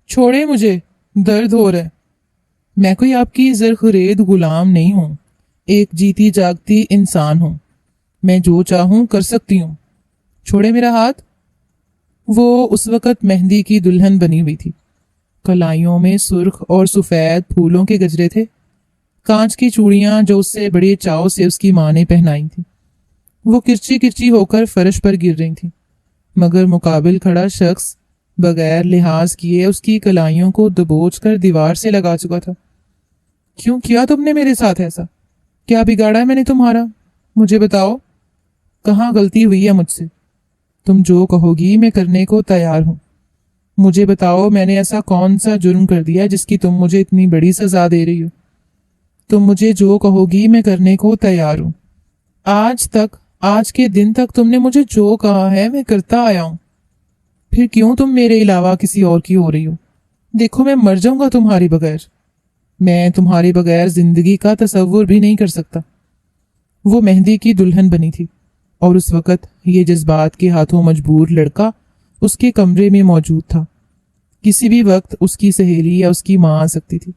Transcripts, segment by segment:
چھوڑے مجھے، درد ہو رہا ہے۔ میں کوئی آپ کی زرخرید غلام نہیں ہوں، ایک جیتی جاگتی انسان ہوں، میں جو چاہوں کر سکتی ہوں۔ چھوڑے میرا ہاتھ۔ وہ اس وقت مہندی کی دلہن بنی ہوئی تھی، کلائیوں میں سرخ اور سفید پھولوں کے گجرے تھے، کانچ کی چوڑیاں جو اس سے بڑے چاؤ سے اس کی ماں نے پہنائی تھیں وہ کرچی کرچی ہو کر فرش پر گر رہی تھیں، مگر مقابل کھڑا شخص بغیر لحاظ کیے اس کی کلائیوں کو دبوچ کر دیوار سے لگا چکا تھا۔ کیوں کیا تم نے میرے ساتھ ایسا؟ کیا بگاڑا ہے میں نے تمہارا؟ مجھے بتاؤ، کہاں غلطی ہوئی ہے مجھ سے؟ تم جو کہو گی میں کرنے کو تیار ہوں۔ مجھے بتاؤ میں نے ایسا کون سا جرم کر دیا جس کی تم مجھے اتنی بڑی سزا دے رہی ہو؟ تم مجھے جو کہو گی میں کرنے کو تیار ہوں۔ آج کے دن تک تم نے مجھے جو کہا ہے میں کرتا آیا ہوں، پھر کیوں تم میرے علاوہ کسی اور کی ہو رہی ہو؟ دیکھو میں مر جاؤں گا تمہارے بغیر، میں تمہارے بغیر زندگی کا تصور بھی نہیں کر سکتا۔ وہ مہندی کی دلہن بنی تھی اور اس وقت یہ جذبات کے ہاتھوں مجبور لڑکا اس کے کمرے میں موجود تھا۔ کسی بھی وقت اس کی سہیلی یا اس کی ماں آ سکتی تھی۔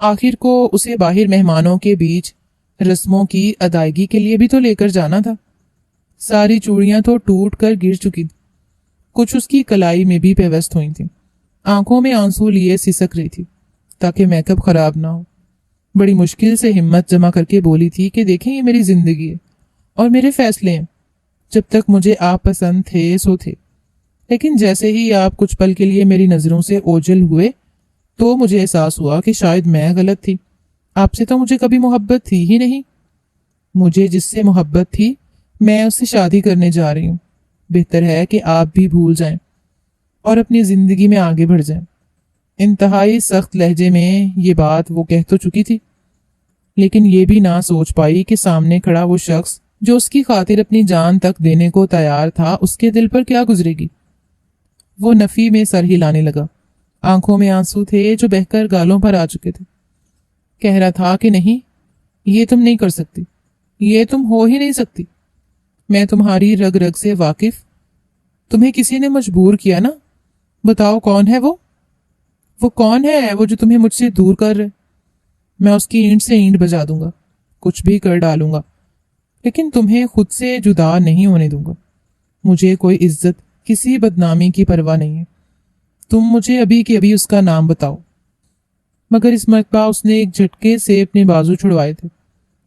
آخر کو اسے باہر مہمانوں کے بیچ رسموں کی ادائیگی کے لیے بھی تو لے کر جانا تھا۔ ساری چوڑیاں تو ٹوٹ کر گر چکی تھی، کچھ اس کی کلائی میں بھی پیوست ہوئی تھیں، آنکھوں میں آنسو لیے سسک رہی تھی تاکہ میک اپ خراب نہ ہو۔ بڑی مشکل سے ہمت جمع کر کے بولی تھی کہ دیکھیں یہ میری زندگی ہے اور میرے فیصلے ہیں، جب تک مجھے آپ پسند تھے سو تھے، لیکن جیسے ہی آپ کچھ پل کے لیے میری نظروں سے اوجھل ہوئے تو مجھے احساس ہوا کہ شاید میں غلط تھی، آپ سے تو مجھے کبھی محبت تھی ہی نہیں۔ مجھے جس سے محبت تھی میں اس سے شادی کرنے جا رہی ہوں، بہتر ہے کہ آپ بھی بھول جائیں اور اپنی زندگی میں آگے بڑھ جائیں۔ انتہائی سخت لہجے میں یہ بات وہ کہہ تو چکی تھی، لیکن یہ بھی نہ سوچ پائی کہ سامنے کھڑا وہ شخص جو اس کی خاطر اپنی جان تک دینے کو تیار تھا اس کے دل پر کیا گزرے گی۔ وہ نفی میں سر ہلانے لگا، آنکھوں میں آنسو تھے جو بہہ کر گالوں پر آ چکے تھے۔ کہہ رہا تھا کہ نہیں، یہ تم نہیں کر سکتی، یہ تم ہو ہی نہیں سکتی، میں تمہاری رگ رگ سے واقف، تمہیں کسی نے مجبور کیا نا، بتاؤ کون ہے وہ کون ہے وہ جو تمہیں مجھ سے دور کر رہے؟ میں اس کی اینٹ سے اینٹ بجا دوں گا، کچھ بھی کر ڈالوں گا، لیکن تمہیں خود سے جدا نہیں ہونے دوں گا۔ مجھے کوئی عزت، کسی بدنامی کی پرواہ نہیں ہے، تم مجھے ابھی کے ابھی اس کا نام بتاؤ۔ مگر اس مرتبہ اس نے ایک جھٹکے سے اپنے بازو چھڑوائے تھے،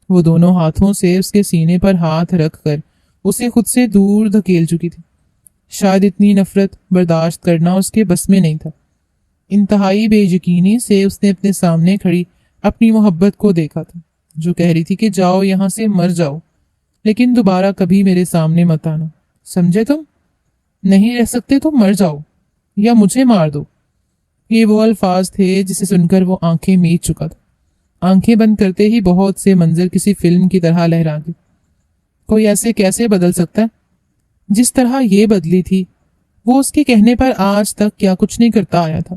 وہ دونوں ہاتھوں سے اس کے سینے پر ہاتھ رکھ کر اسے خود سے دور دھکیل چکی تھی۔ شاید اتنی نفرت برداشت کرنا اس کے بس میں نہیں تھا۔ انتہائی بے یقینی سے اس نے اپنے سامنے کھڑی اپنی محبت کو دیکھا تھا جو کہہ رہی تھی کہ جاؤ یہاں سے، مر جاؤ، لیکن دوبارہ کبھی میرے سامنے مت آنا، سمجھے؟ تم نہیں رہ سکتے تو مر جاؤ یا مجھے مار دو۔ یہ وہ الفاظ تھے جسے سن کر وہ آنکھیں میچ چکا تھا۔ آنکھیں بند کرتے ہی بہت سے منظر کسی فلم کی طرح لہرا گئے۔ کوئی ایسے کیسے بدل سکتا ہے؟ جس طرح یہ بدلی تھی، وہ اس کے کہنے پر آج تک کیا کچھ نہیں کرتا آیا تھا۔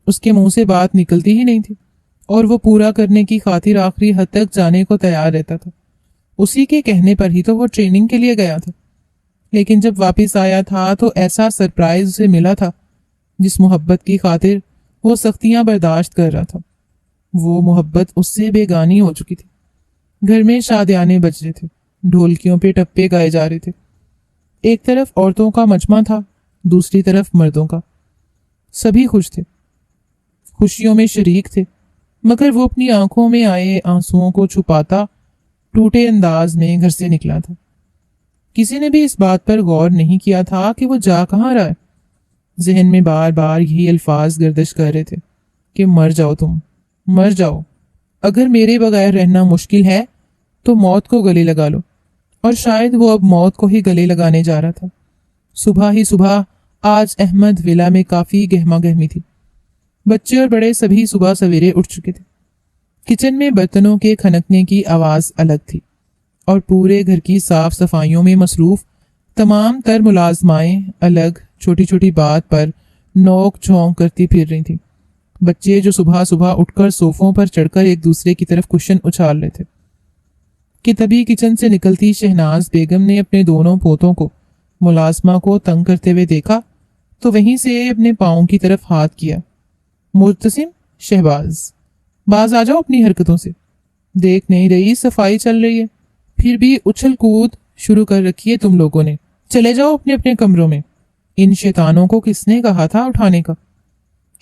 اس کے منہ سے بات نکلتی ہی نہیں تھی اور وہ پورا کرنے کی خاطر آخری حد تک جانے کو تیار رہتا تھا۔ اسی کے کہنے پر ہی تو وہ ٹریننگ کے لیے گیا تھا، لیکن جب واپس آیا تھا تو ایسا سرپرائز اسے ملا تھا جس محبت کی خاطر وہ سختیاں برداشت کر رہا تھا، وہ محبت اس سے بیگانی ہو چکی تھی۔ گھر میں شادیانے بج رہے تھے، ڈھولکیوں پہ ٹپے گائے جا رہے تھے، ایک طرف عورتوں کا مجمع تھا، دوسری طرف مردوں کا۔ سبھی خوش تھے، خوشیوں میں شریک تھے، مگر وہ اپنی آنکھوں میں آئے آنسوؤں کو چھپاتا ٹوٹے انداز میں گھر سے نکلا تھا۔ کسی نے بھی اس بات پر غور نہیں کیا تھا کہ وہ جا کہاں رہا ہے۔ ذہن میں بار بار یہی الفاظ گردش کر رہے تھے کہ مر جاؤ، تم مر جاؤ، اگر میرے بغیر رہنا مشکل ہے تو موت کو گلے لگا لو۔ اور شاید وہ اب موت کو ہی گلے لگانے جا رہا تھا۔ صبح ہی صبح آج احمد ولا میں کافی گہما گہمی تھی۔ بچے اور بڑے سبھی صبح سویرے اٹھ چکے تھے۔ کچن میں برتنوں کے کھنکنے کی آواز الگ تھی اور پورے گھر کی صاف صفائیوں میں مصروف تمام تر ملازمائیں الگ چھوٹی چھوٹی بات پر نوک جھونک کرتی پھر رہی تھیں۔ بچے جو صبح صبح اٹھ کر صوفوں پر چڑھ کر ایک دوسرے کی طرف کشن اچھال رہے تھے کہ تبھی کچن سے نکلتی شہناز بیگم نے اپنے دونوں پوتوں کو ملازمہ کو تنگ کرتے ہوئے دیکھا تو وہیں سے اپنے پاؤں کی طرف ہاتھ کیا۔ مرتسم، شہباز، باز آ جاؤ اپنی حرکتوں سے، دیکھ نہیں رہی صفائی چل رہی ہے، پھر بھی اچھل کود شروع کر رکھی ہے تم لوگوں نے، چلے جاؤ اپنے اپنے کمروں میں، ان شیطانوں کو کس نے کہا تھا اٹھانے کا؟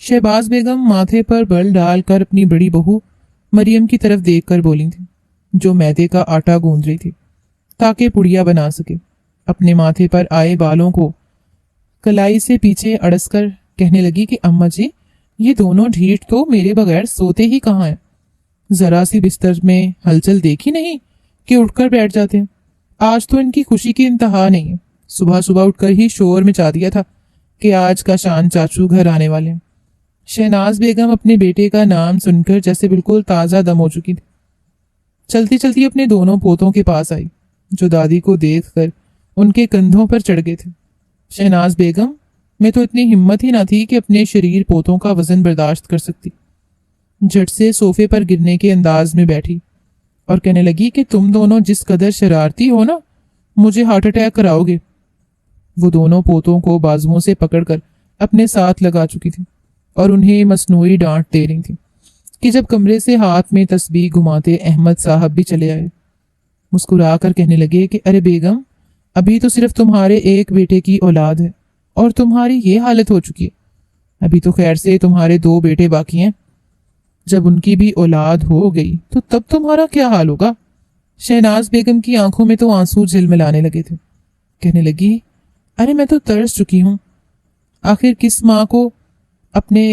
شہباز بیگم ماتھے پر بل ڈال کر اپنی بڑی بہو مریم کی طرف دیکھ کر بولی تھی، جو میدے کا آٹا گوندھ رہی تھی تاکہ پڑیا بنا سکے۔ اپنے ماتھے پر آئے بالوں کو کلائی سے پیچھے اڑس کر کہنے لگی کہ اماں جی، یہ دونوں ڈھیٹ تو میرے بغیر سوتے ہی کہاں ہیں؟ ذرا سی بستر میں ہلچل دیکھی نہیں کہ اٹھ کر بیٹھ جاتے ہیں۔ آج تو ان کی خوشی کی انتہا نہیں ہے، صبح صبح اٹھ کر ہی شور مچا دیا تھا کہ آج کا شان چاچو گھر آنے والے ہیں۔ شہناز بیگم اپنے بیٹے کا نام سن کر جیسے بالکل تازہ دم ہو چکی تھی، چلتی چلتی اپنے دونوں پوتوں کے پاس آئی، جو دادی کو دیکھ کر ان کے کندھوں پر چڑھ گئے تھے۔ شہناز بیگم، میں تو اتنی ہمت ہی نہ تھی کہ اپنے شریر پوتوں کا وزن برداشت کر سکتی۔ جھٹ سے صوفے پر گرنے کے انداز میں بیٹھی اور کہنے لگی کہ تم دونوں جس قدر شرارتی ہو نا، مجھے ہارٹ اٹیک کراؤ گے۔ وہ دونوں پوتوں کو بازوؤں سے پکڑ کر اپنے ساتھ لگا چکی تھی اور انہیں مصنوعی ڈانٹ دے رہی تھی کہ جب کمرے سے ہاتھ میں تسبیح گھماتے احمد صاحب بھی چلے آئے، مسکرا کر کہنے لگے کہ ارے بیگم، ابھی تو صرف تمہارے ایک بیٹے کی اولاد ہے اور تمہاری یہ حالت ہو چکی ہے، ابھی تو خیر سے تمہارے 2 بیٹے باقی ہیں، جب ان کی بھی اولاد ہو گئی تو تب تمہارا کیا حال ہوگا؟ شہناز بیگم کی آنکھوں میں تو آنسو جھلملانے لگے تھے۔ کہنے لگی، ارے میں تو ترس چکی ہوں، آخر کس ماں کو اپنے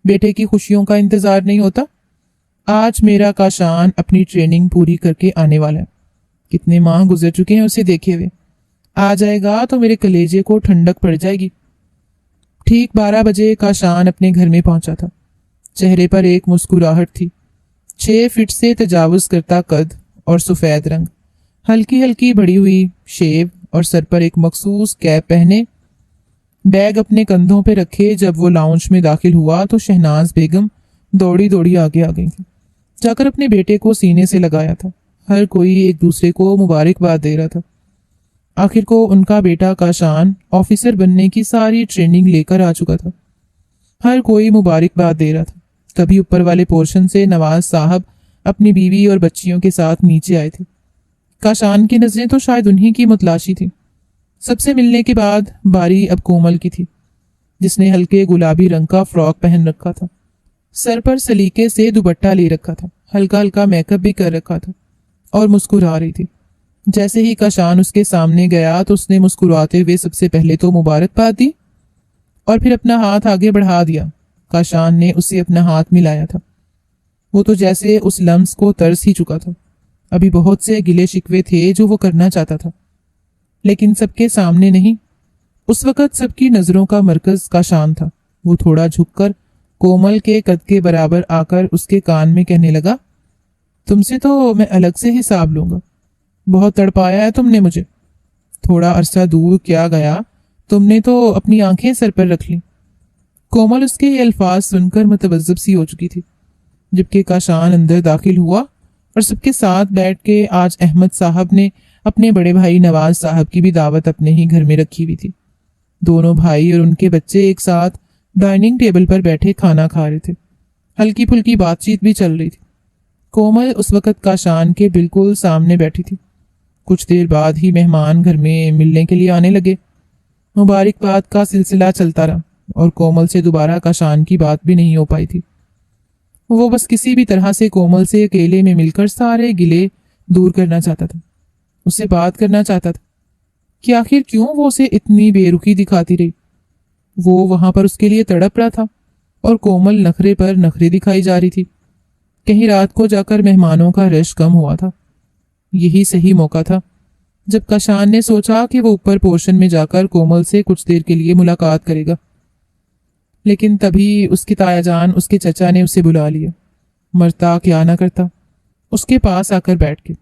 بیٹے کی خوشیوں کا انتظار نہیں ہوتا؟ آج میرا کاشان اپنی ٹریننگ پوری کر کے آنے والا ہے، کتنے ماہ گزر چکے ہیں اسے دیکھے ہوئے، آ جائے گا تو میرے کلیجے کو ٹھنڈک پڑ جائے گی۔ ٹھیک 12 بجے کاشان اپنے گھر میں پہنچا تھا، چہرے پر ایک مسکراہٹ تھی، 6 فٹ سے تجاوز کرتا قد اور سفید رنگ، ہلکی ہلکی بڑی ہوئی شیو اور سر پر ایک مخصوص کیپ پہنے، بیگ اپنے کندھوں پہ رکھے جب وہ لاؤنج میں داخل ہوا تو شہناز بیگم دوڑی دوڑی آگے آ گئی تھی، جا کر اپنے بیٹے کو سینے سے لگایا تھا۔ ہر کوئی ایک دوسرے کو مبارکباد دے رہا تھا۔ آخر کو ان کا بیٹا کاشان آفیسر بننے کی ساری ٹریننگ لے کر آ چکا تھا۔ ہر کوئی مبارکباد دے رہا تھا۔ تبھی اوپر والے پورشن سے نواز صاحب اپنی بیوی اور بچیوں کے ساتھ نیچے آئے تھے۔ کاشان کی نظریں تو شاید انہی کی متلاشی تھی۔ سب سے ملنے کے بعد باری اب کومل کی تھی، جس نے ہلکے گلابی رنگ کا فراک پہن رکھا تھا، سر پر سلیقے سے دوپٹہ لے رکھا تھا، ہلکا ہلکا میک اپ بھی کر رکھا تھا اور مسکرا رہی تھی۔ جیسے ہی کاشان اس کے سامنے گیا تو اس نے مسکراتے ہوئے سب سے پہلے تو مبارکباد دی اور پھر اپنا ہاتھ آگے بڑھا دیا۔ کاشان نے اسے اپنا ہاتھ ملایا تھا، وہ تو جیسے اس لمس کو ترس ہی چکا تھا۔ ابھی بہت سے گلے شکوے تھے جو وہ کرنا چاہتا تھا، لیکن سب کے سامنے نہیں۔ اس وقت سب کی نظروں کا مرکز کاشان تھا۔ وہ تھوڑا جھک کر کومل کے قد کے برابر آ کر اس کے کان میں کہنے لگا، تم سے تو میں الگ سے حساب لوں گا، بہت تڑپایا ہے تم نے مجھے، تھوڑا عرصہ دور کیا گیا، تم نے تو اپنی آنکھیں سر پر رکھ لیں۔ کومل اس کے یہ الفاظ سن کر متوجب سی ہو چکی تھی، جبکہ کاشان اندر داخل ہوا اور سب کے ساتھ بیٹھ کے آج احمد صاحب نے اپنے بڑے بھائی نواز صاحب کی بھی دعوت اپنے ہی گھر میں رکھی ہوئی تھی۔ دونوں بھائی اور ان کے بچے ایک ساتھ ڈائننگ ٹیبل پر بیٹھے کھانا کھا رہے تھے، ہلکی پھلکی بات چیت بھی چل رہی تھی۔ کومل اس وقت کاشان کے بالکل سامنے بیٹھی تھی۔ کچھ دیر بعد ہی مہمان گھر میں ملنے کے لیے آنے لگے۔ مبارکباد کا سلسلہ چلتا رہا اور کومل سے دوبارہ کاشان کی بات بھی نہیں ہو پائی تھی۔ وہ بس کسی بھی طرح سے کومل سے اکیلے میں مل کر سارے گلے دور کرنا چاہتا تھا، اس سے بات کرنا چاہتا تھا کہ آخر کیوں وہ اسے اتنی بے رخی دکھاتی رہی۔ وہ وہاں پر اس کے لیے تڑپ رہا تھا اور کومل نخرے پر نخرے دکھائی جا رہی تھی۔ کہیں رات کو جا کر مہمانوں کا رش کم ہوا تھا۔ یہی صحیح موقع تھا جب کاشان نے سوچا کہ وہ اوپر پورشن میں جا کر کومل سے کچھ دیر کے لیے ملاقات کرے گا، لیکن تبھی اس کی تایا جان اس کے چچا نے اسے بلا لیا۔ مرتا کیا نہ کرتا، اس کے پاس آ کر بیٹھ کے۔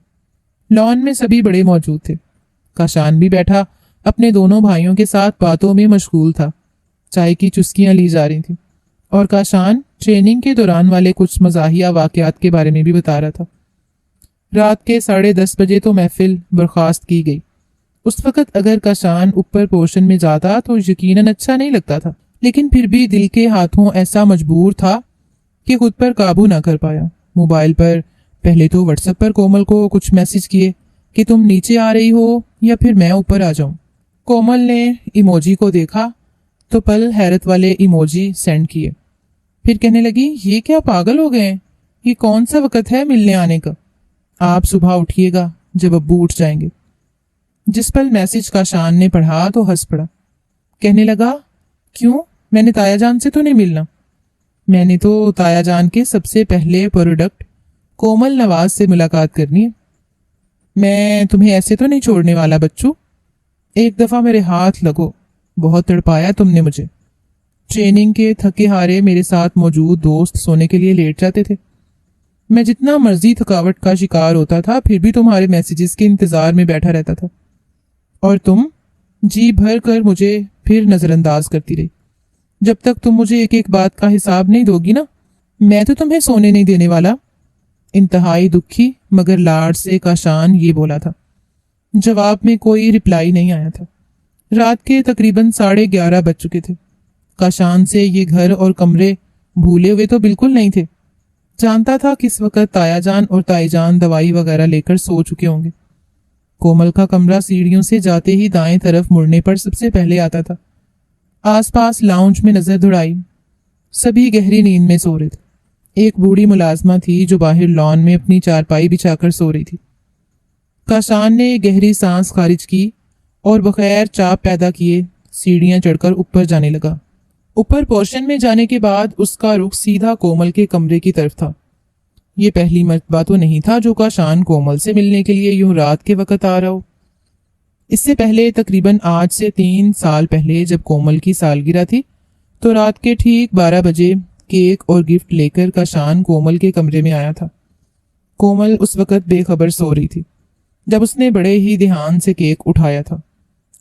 لان میں سبھی بڑے موجود تھے۔ کاشان بھی بیٹھا اپنے دونوں بھائیوں کے ساتھ باتوں میں مشغول تھا۔ چائے کی چسکیاں لی جا رہی تھیں اور کاشان ٹریننگ کے دوران والے کچھ مزاحیہ واقعات کے بارے میں بھی بتا رہا تھا۔ رات کے 10:30 بجے تو محفل برخاست کی گئی اس وقت اگر کاشان اوپر پورشن میں جاتا تو یقیناً اچھا نہیں لگتا تھا، لیکن پھر بھی دل کے ہاتھوں ایسا مجبور تھا کہ خود پر قابو نہ کر پایا۔ موبائل پر پہلے تو واٹس ایپ پر کومل کو کچھ میسج کیے کہ تم نیچے آ رہی ہو یا پھر میں اوپر آ جاؤں۔ کومل نے ایموجی کو دیکھا تو پل حیرت والے ایموجی سینڈ کیے، پھر کہنے لگی یہ کیا پاگل ہو گئے ہیں، یہ کون سا وقت ہے ملنے آنے کا، آپ صبح اٹھیے گا جب ابو اٹھ جائیں گے۔ جس پل میسج کاشان نے پڑھا تو ہنس پڑا، کہنے لگا کیوں، میں نے تایا جان سے تو نہیں ملنا؟ میں نے تو تایا جان کے سب سے پہلے پروڈکٹ کومل نواز سے ملاقات کرنی ہے، میں تمہیں ایسے تو نہیں چھوڑنے والا بچو، ایک دفعہ میرے ہاتھ لگو، بہت تڑپایا تم نے مجھے۔ ٹریننگ کے تھکے ہارے میرے ساتھ موجود دوست سونے کے لیے لیٹ جاتے تھے، میں جتنا مرضی تھکاوٹ کا شکار ہوتا تھا پھر بھی تمہارے میسیجز کے انتظار میں بیٹھا رہتا تھا، اور تم جی بھر کر مجھے پھر نظر انداز کرتی رہی۔ جب تک تم مجھے ایک ایک بات کا حساب نہیں دو گی نا، میں تو تمہیں سونے نہیں دینے والا۔ انتہائی دکھی مگر لاڈ سے کاشان یہ بولا تھا۔ جواب میں کوئی رپلائی نہیں آیا تھا۔ رات کے تقریباً 11:30 بج چکے تھے۔ کاشان سے یہ گھر اور کمرے بھولے ہوئے تو بالکل نہیں تھے، جانتا تھا کس وقت تایا جان اور تائی جان دوائی وغیرہ لے کر سو چکے ہوں گے۔ کومل کا کمرہ سیڑھیوں سے جاتے ہی دائیں طرف مڑنے پر سب سے پہلے آتا تھا۔ آس پاس لاؤنج میں نظر دوڑائی، سبھی گہری نیند میں سو رہے تھے۔ ایک بوڑھی ملازمہ تھی جو باہر لان میں اپنی چارپائی بچھا کر سو رہی تھی۔ کاشان نے گہری سانس خارج کی اور بغیر چاپ پیدا کیے سیڑھیاں چڑھ کر اوپر جانے لگا۔ اوپر پورشن میں جانے کے بعد اس کا رخ سیدھا کومل کے کمرے کی طرف تھا۔ یہ پہلی مرتبہ تو نہیں تھا جو کاشان کومل سے ملنے کے لیے یوں رات کے وقت آ رہا ہو۔ اس سے پہلے تقریباً آج سے 3 سال پہلے جب کومل کی سالگرہ تھی تو رات کے ٹھیک 12 بجے کیک اور گفٹ لے کر کاشان کومل کے کمرے میں آیا تھا۔ کومل اس وقت بے خبر سو رہی تھی جب اس نے بڑے ہی دھیان سے کیک اٹھایا تھا۔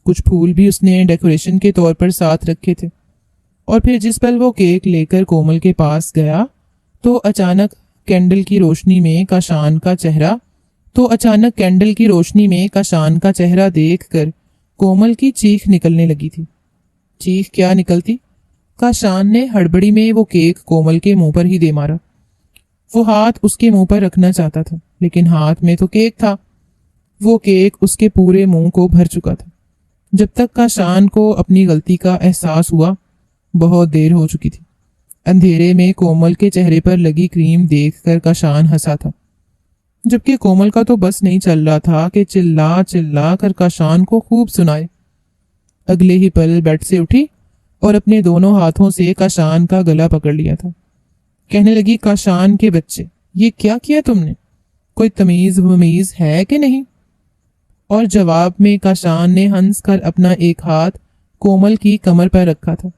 کچھ پھول بھی اس نے ڈیکوریشن کے طور پر ساتھ رکھے تھے، اور پھر جس پل وہ کیک لے کر کومل کے پاس گیا تو اچانک کینڈل کی روشنی میں کاشان کا چہرہ دیکھ کر کومل کی چیخ نکلنے لگی تھی۔ چیخ کیا نکلتی، کاشان نے ہڑبڑی میں وہ کیک کومل کے منہ پر ہی دے مارا۔ وہ ہاتھ اس کے منہ پر رکھنا چاہتا تھا لیکن ہاتھ میں تو کیک تھا، وہ کیک اس کے پورے منہ کو بھر چکا تھا۔ جب تک کاشان کو اپنی غلطی کا احساس ہوا بہت دیر ہو چکی تھی۔ اندھیرے میں کومل کے چہرے پر لگی کریم دیکھ کر کاشان ہنسا تھا، جبکہ کومل کا تو بس نہیں چل رہا تھا کہ چلا چلا کر کاشان کو خوب سنائے۔ اگلے ہی پل بیڈ سے اٹھی اور اپنے دونوں ہاتھوں سے کاشان کا گلا پکڑ لیا تھا۔ کہنے لگی کاشان کے بچے، یہ کیا کیا تم نے، کوئی تمیز ومیز ہے کہ نہیں؟ اور جواب میں کاشان نے ہنس کر اپنا ایک ہاتھ کومل کی کمر پر رکھا تھا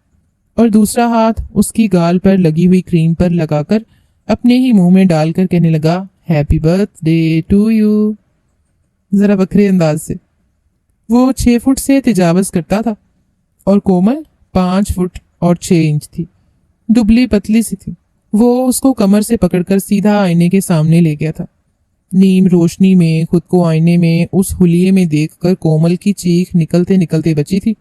اور دوسرا ہاتھ اس کی گال پر لگی ہوئی کریم پر لگا کر اپنے ہی منہ میں ڈال کر کہنے لگا happy birthday to you, ذرا بکھرے انداز سے۔ وہ 6 فٹ سے تجاوز کرتا تھا اور کومل 5 فٹ اور 6 انچ تھی، دبلی پتلی سی تھی۔ وہ اس کو کمر سے پکڑ کر سیدھا آئینے کے سامنے لے گیا تھا۔ نیم روشنی میں خود کو آئینے میں اس حلیے میں دیکھ کر کومل کی چیخ نکلتے نکلتے بچی تھی،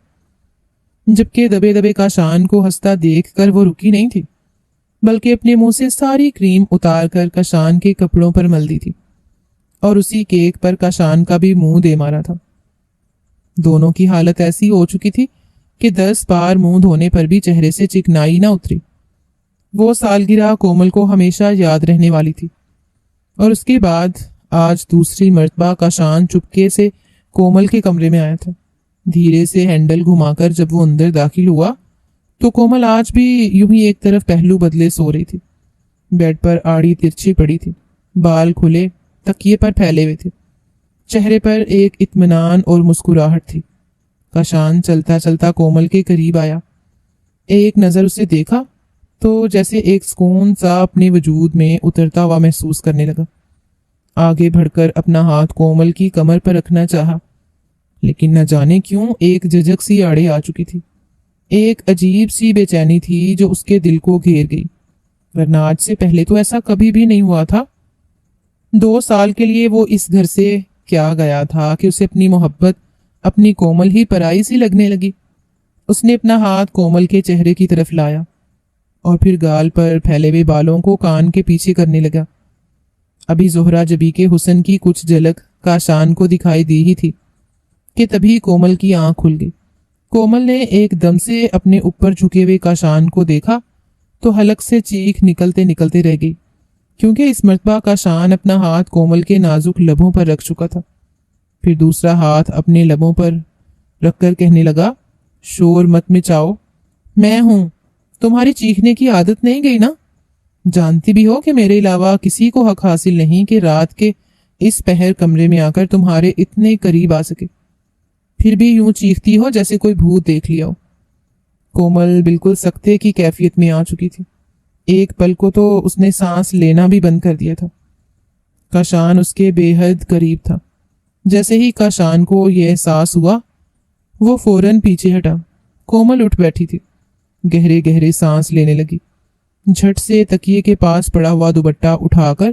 جبکہ دبے دبے کاشان کو ہنستا دیکھ کر وہ رکی نہیں تھی بلکہ اپنے منہ سے ساری کریم اتار کر کاشان کے کپڑوں پر مل دی تھی اور اسی کیک پر کاشان کا بھی منہ دے مارا تھا۔ دونوں کی حالت ایسی ہو چکی تھی کہ 10 بار منہ دھونے پر بھی چہرے سے چکنائی نہ اتری۔ وہ سالگرہ کومل کو ہمیشہ یاد رہنے والی تھی، اور اس کے بعد آج دوسری مرتبہ کاشان چپکے سے کومل کے کمرے میں آیا تھا۔ دھیرے سے ہینڈل گھما کر جب وہ اندر داخل ہوا تو کومل آج بھی یوں ہی ایک طرف پہلو بدلے سو رہی تھی۔ بیڈ پر آڑی ترچھی پڑی تھی، بال کھلے تکیے پر پھیلے ہوئے تھے، چہرے پر ایک اطمینان اور مسکراہٹ تھی۔ کاشان چلتا چلتا کومل کے قریب آیا، ایک نظر اسے دیکھا تو جیسے ایک سکون سا اپنے وجود میں اترتا ہوا محسوس کرنے لگا۔ آگے بڑھ کر اپنا ہاتھ کومل کی کمر پر رکھنا چاہا، لیکن نہ جانے کیوں ایک جھجک سی آڑے آ چکی تھی، ایک عجیب سی بے چینی تھی جو اس کے دل کو گھیر گئی، ورنہ آج سے پہلے تو ایسا کبھی بھی نہیں ہوا تھا۔ 2 سال کے لیے وہ اس گھر سے کیا گیا تھا کہ اسے اپنی محبت اپنی کومل ہی پرائی سی لگنے لگی۔ اس نے اپنا ہاتھ کومل کے چہرے کی طرف لایا اور پھر گال پر پھیلے ہوئے بالوں کو کان کے پیچھے کرنے لگا۔ ابھی زہرہ جبی کے حسن کی کچھ جھلک کاشان کو دکھائی دی ہی تھی کہ تبھی کومل کی آنکھ کھل گئی۔ کومل نے ایک دم سے اپنے اوپر جھکے ہوئے کاشان کو دیکھا تو حلق سے چیخ نکلتے نکلتے رہ گئی، کیونکہ اس مرتبہ کاشان اپنا ہاتھ کومل کے نازک لبوں پر رکھ چکا تھا۔ پھر دوسرا ہاتھ اپنے لبوں پر رکھ کر کہنے لگا، شور مت مچاؤ، میں ہوں، تمہاری چیخنے کی عادت نہیں گئی نا؟ جانتی بھی ہو کہ میرے علاوہ کسی کو حق حاصل نہیں کہ رات کے اس پہر کمرے میں آ کر تمہارے اتنے قریب آ سکے، پھر بھی یوں چیختی ہو جیسے کوئی بھوت دیکھ لیا ہو۔ کومل بالکل سکتے کی کیفیت میں آ چکی تھی۔ ایک پل کو تو اس نے سانس لینا بھی بند کر دیا تھا۔ کاشان اس کے بے حد قریب تھا۔ جیسے ہی کاشان کو یہ احساس ہوا وہ فوراً پیچھے ہٹا۔ کومل اٹھ بیٹھی تھی، گہرے گہرے سانس لینے لگی۔ جھٹ سے تکیے کے پاس پڑا ہوا دوپٹہ اٹھا کر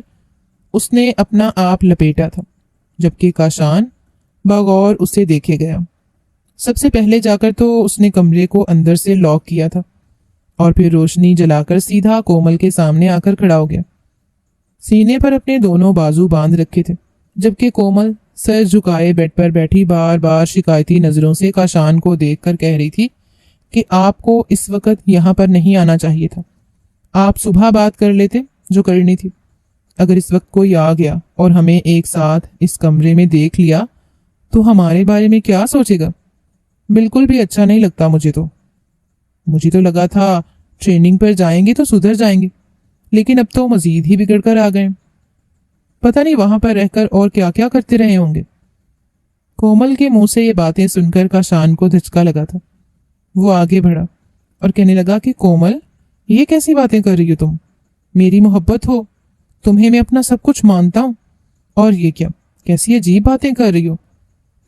اس نے اپنا آپ لپیٹا تھا، جبکہ کاشان بغور اسے دیکھے گیا۔ سب سے پہلے جا کر تو اس نے کمرے کو اندر سے لاک کیا تھا اور پھر روشنی جلا کر سیدھا کومل کے سامنے آ کر کھڑا ہو گیا۔ سینے پر اپنے دونوں بازو باندھ رکھے تھے، جبکہ کومل سر جھکائے بیڈ پر بیٹھی بار بار شکایتی نظروں سے کاشان کو دیکھ کر کہہ رہی تھی کہ آپ کو اس وقت یہاں پر نہیں آنا چاہیے تھا، آپ صبح بات کر لیتے جو کرنی تھی۔ اگر اس وقت کوئی آ گیا اور ہمیں ایک ساتھ اس کمرے میں دیکھ لیا تو ہمارے بارے میں کیا سوچے گا؟ بالکل بھی اچھا نہیں لگتا مجھے تو لگا تھا ٹریننگ پر جائیں گے تو سدھر جائیں گے، لیکن اب تو مزید ہی بگڑ کر آ گئے۔ پتہ نہیں وہاں پر رہ کر اور کیا کیا کرتے رہے ہوں گے۔ کومل کے منہ سے یہ باتیں سن کر کاشان کو دھچکا لگا تھا۔ وہ آگے بڑھا اور کہنے لگا کہ کومل، یہ کیسی باتیں کر رہی ہو تم؟ میری محبت ہو، تمہیں میں اپنا سب کچھ مانتا ہوں، اور یہ کیا کیسی عجیب باتیں کر رہی ہو؟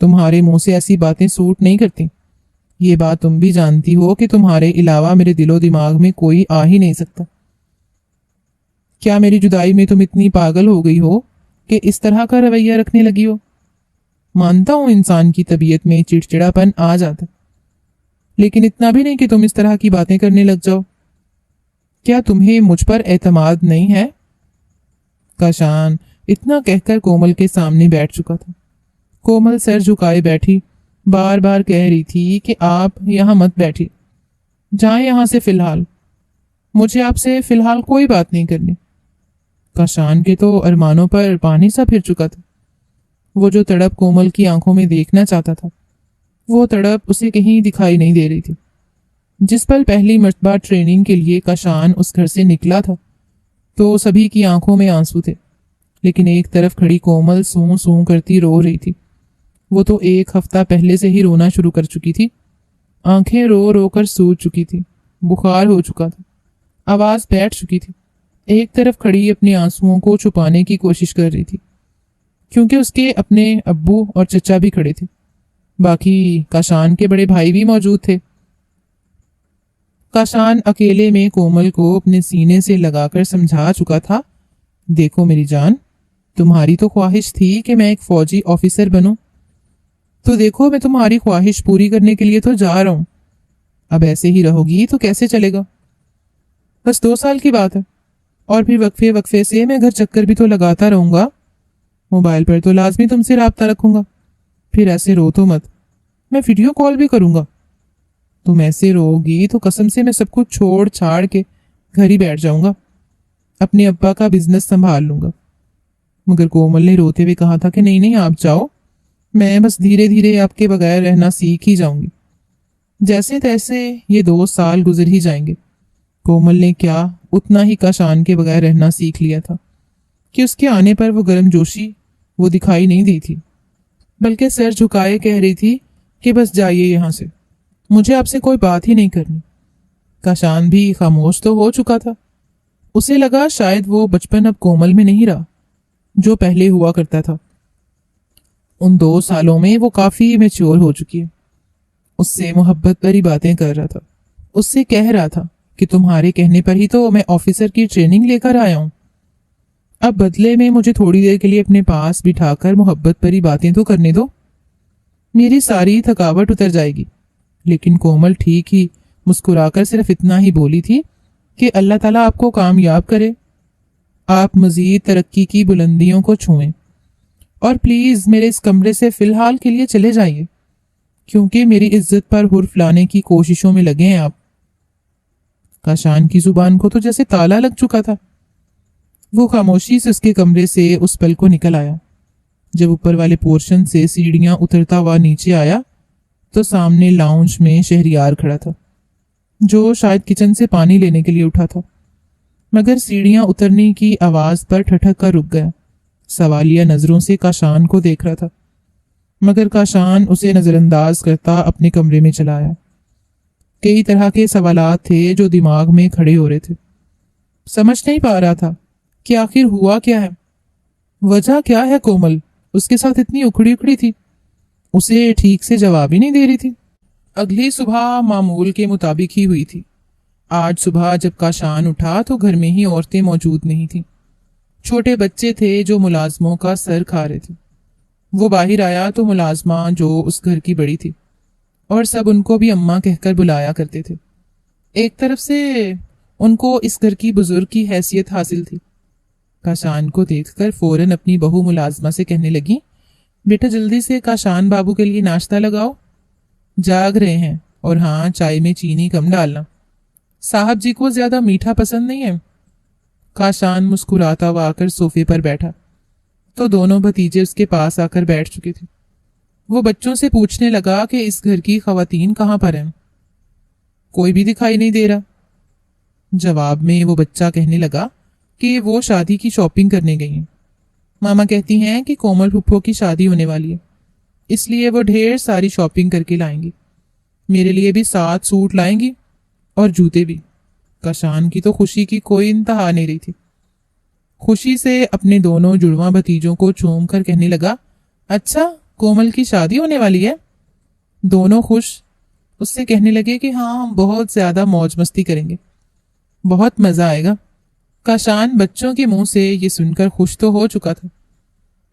تمہارے منہ سے ایسی باتیں سوٹ نہیں کرتی۔ یہ بات تم بھی جانتی ہو کہ تمہارے علاوہ میرے دل و دماغ میں کوئی آ ہی نہیں سکتا۔ کیا میری جدائی میں تم اتنی پاگل ہو گئی ہو کہ اس طرح کا رویہ رکھنے لگی ہو؟ مانتا ہوں انسان کی طبیعت میں چڑچڑاپن آ جاتا، لیکن اتنا بھی نہیں کہ تم اس طرح کی باتیں کرنے لگ جاؤ۔ کیا تمہیں مجھ پر اعتماد نہیں ہے؟ کاشان اتنا کہہ کر کومل کے سامنے بیٹھ چکا تھا۔ کومل سر جھکائے بیٹھی بار بار کہہ رہی تھی کہ آپ یہاں مت بیٹھیے، جائیں یہاں سے فی الحال، مجھے آپ سے فی الحال کوئی بات نہیں کرنی۔ کاشان کے تو ارمانوں پر پانی سا پھر چکا تھا۔ وہ جو تڑپ کومل کی آنکھوں میں دیکھنا چاہتا تھا، وہ تڑپ اسے کہیں دکھائی نہیں دے رہی تھی۔ جس پل پہلی مرتبہ ٹریننگ کے لیے کاشان اس گھر سے نکلا تھا تو سبھی کی آنکھوں میں آنسو تھے، لیکن ایک طرف کھڑی کومل سوں سوں کرتی رو رہی تھی۔ وہ تو ایک ہفتہ پہلے سے ہی رونا شروع کر چکی تھی، آنکھیں رو رو کر سوج چکی تھی، بخار ہو چکا تھا، آواز بیٹھ چکی تھی۔ ایک طرف کھڑی اپنے آنسوؤں کو چھپانے کی کوشش کر رہی تھی، کیونکہ اس کے اپنے ابو اور چچا بھی کھڑے تھے، باقی کاشان کے بڑے بھائی بھی موجود تھے۔ کاشان اکیلے میں کومل کو اپنے سینے سے لگا کر سمجھا چکا تھا، دیکھو میری جان، تمہاری تو خواہش تھی کہ میں ایک فوجی آفیسر بنوں، تو دیکھو میں تمہاری خواہش پوری کرنے کے لیے تو جا رہا ہوں۔ اب ایسے ہی رہو گی تو کیسے چلے گا؟ بس 2 سال کی بات ہے، اور پھر وقفے وقفے سے میں گھر چکر بھی تو لگاتا رہوں گا، موبائل پر تو لازمی تم سے رابطہ رکھوں گا۔ پھر ایسے رو تو مت، میں ویڈیو کال بھی کروں گا۔ تم ایسے رو گی تو قسم سے میں سب کچھ چھوڑ چھاڑ کے گھر ہی بیٹھ جاؤں گا، اپنے ابا کا بزنس سنبھال لوں گا۔ مگر کومل نے روتے ہوئے کہا تھا کہ نہیں نہیں، آپ جاؤ، میں بس دھیرے دھیرے آپ کے بغیر رہنا سیکھ ہی جاؤں گی، جیسے تیسے یہ 2 سال گزر ہی جائیں گے۔ کومل نے کیا اتنا ہی کاشان کے بغیر رہنا سیکھ لیا تھا کہ اس کے آنے پر وہ گرم جوشی وہ دکھائی نہیں دی تھی، بلکہ سر جھکائے کہہ رہی تھی کہ بس جائیے یہاں سے، مجھے آپ سے کوئی بات ہی نہیں کرنی۔ کاشان بھی خاموش تو ہو چکا تھا، اسے لگا شاید وہ بچپن اب کومل میں نہیں رہا جو پہلے ہوا کرتا تھا۔ ان 2 سالوں میں وہ کافی میچور ہو چکی ہے۔ اس سے محبت بھری باتیں کر رہا تھا، اس سے کہہ رہا تھا کہ تمہارے کہنے پر ہی تو میں آفیسر کی ٹریننگ لے کر آیا ہوں، اب بدلے میں مجھے تھوڑی دیر کے لیے اپنے پاس بٹھا کر محبت بھری باتیں تو کرنے دو۔ میری ساری تھکاوٹ اتر جائے گی۔ لیکن کومل ٹھیک ہی مسکرا کر صرف اتنا ہی بولی تھی کہ اللہ تعالیٰ آپ کو کامیاب کرے، آپ مزید ترقی کی بلندیوں کو چھوئیں، اور پلیز میرے اس کمرے سے فی الحال کے لیے چلے جائیے، کیونکہ میری عزت پر حرف لانے کی کوششوں میں لگے ہیں آپ۔ کاشان کی زبان کو تو جیسے تالا لگ چکا تھا۔ وہ خاموشی سے اس کے کمرے سے اس پل کو نکل آیا۔ جب اوپر والے پورشن سے سیڑھیاں اترتا ہوا نیچے آیا تو سامنے لاؤنج میں شہریار کھڑا تھا، جو شاید کچن سے پانی لینے کے لیے اٹھا تھا، مگر سیڑھیاں اترنے کی آواز پر ٹھٹک کر رک گیا۔ سوالیہ نظروں سے کاشان کو دیکھ رہا تھا، مگر کاشان اسے نظر انداز کرتا اپنے کمرے میں چلا آیا۔ کئی طرح کے سوالات تھے جو دماغ میں کھڑے ہو رہے تھے۔ سمجھ نہیں پا رہا تھا کہ آخر ہوا کیا ہے، وجہ کیا ہے کومل اس کے ساتھ اتنی اکھڑی اکھڑی تھی، اسے ٹھیک سے جواب ہی نہیں دے رہی تھی۔ اگلی صبح معمول کے مطابق ہی ہوئی تھی۔ آج صبح جب کاشان اٹھا تو گھر میں ہی عورتیں موجود نہیں تھیں۔ چھوٹے بچے تھے جو ملازموں کا سر کھا رہے تھے۔ وہ باہر آیا تو ملازمہ جو اس گھر کی بڑی تھی، اور سب ان کو بھی اماں کہہ کر بلایا کرتے تھے۔ ایک طرف سے ان کو اس گھر کی بزرگ کی حیثیت حاصل تھی۔ کاشان کو دیکھ کر فوراً اپنی بہو ملازمہ سے کہنے لگی، بیٹا جلدی سے کاشان بابو کے لیے ناشتہ لگاؤ، جاگ رہے ہیں، اور ہاں چائے میں چینی کم ڈالنا، صاحب جی کو زیادہ میٹھا پسند نہیں ہے۔ کاشان مسکراتا ہوا آ کر صوفے پر بیٹھا تو دونوں بھتیجے اس کے پاس آ کر بیٹھ چکے تھے۔ وہ بچوں سے پوچھنے لگا کہ اس گھر کی خواتین کہاں پر ہیں، کوئی بھی دکھائی نہیں دے رہا۔ جواب میں وہ بچہ کہنے لگا کہ وہ شادی کی شاپنگ کرنے گئی ہیں، ماما کہتی ہیں کہ کومل پھپھو کی شادی ہونے والی ہے، اس لیے وہ ڈھیر ساری شاپنگ کر کے لائیں گی، میرے لیے بھی 7 سوٹ لائیں گی اور جوتے بھی۔ کاشان کی تو خوشی کی کوئی انتہا نہیں رہی تھی۔ خوشی سے اپنے دونوں جڑواں بھتیجوں کو چوم کر کہنے لگا، اچھا کومل کی شادی ہونے والی ہے؟ دونوں خوش اس سے کہنے لگے کہ ہاں ہم بہت زیادہ موج مستی کریں گے، بہت مزہ آئے گا۔ کاشان بچوں کے منہ سے یہ سن کر خوش تو ہو چکا تھا،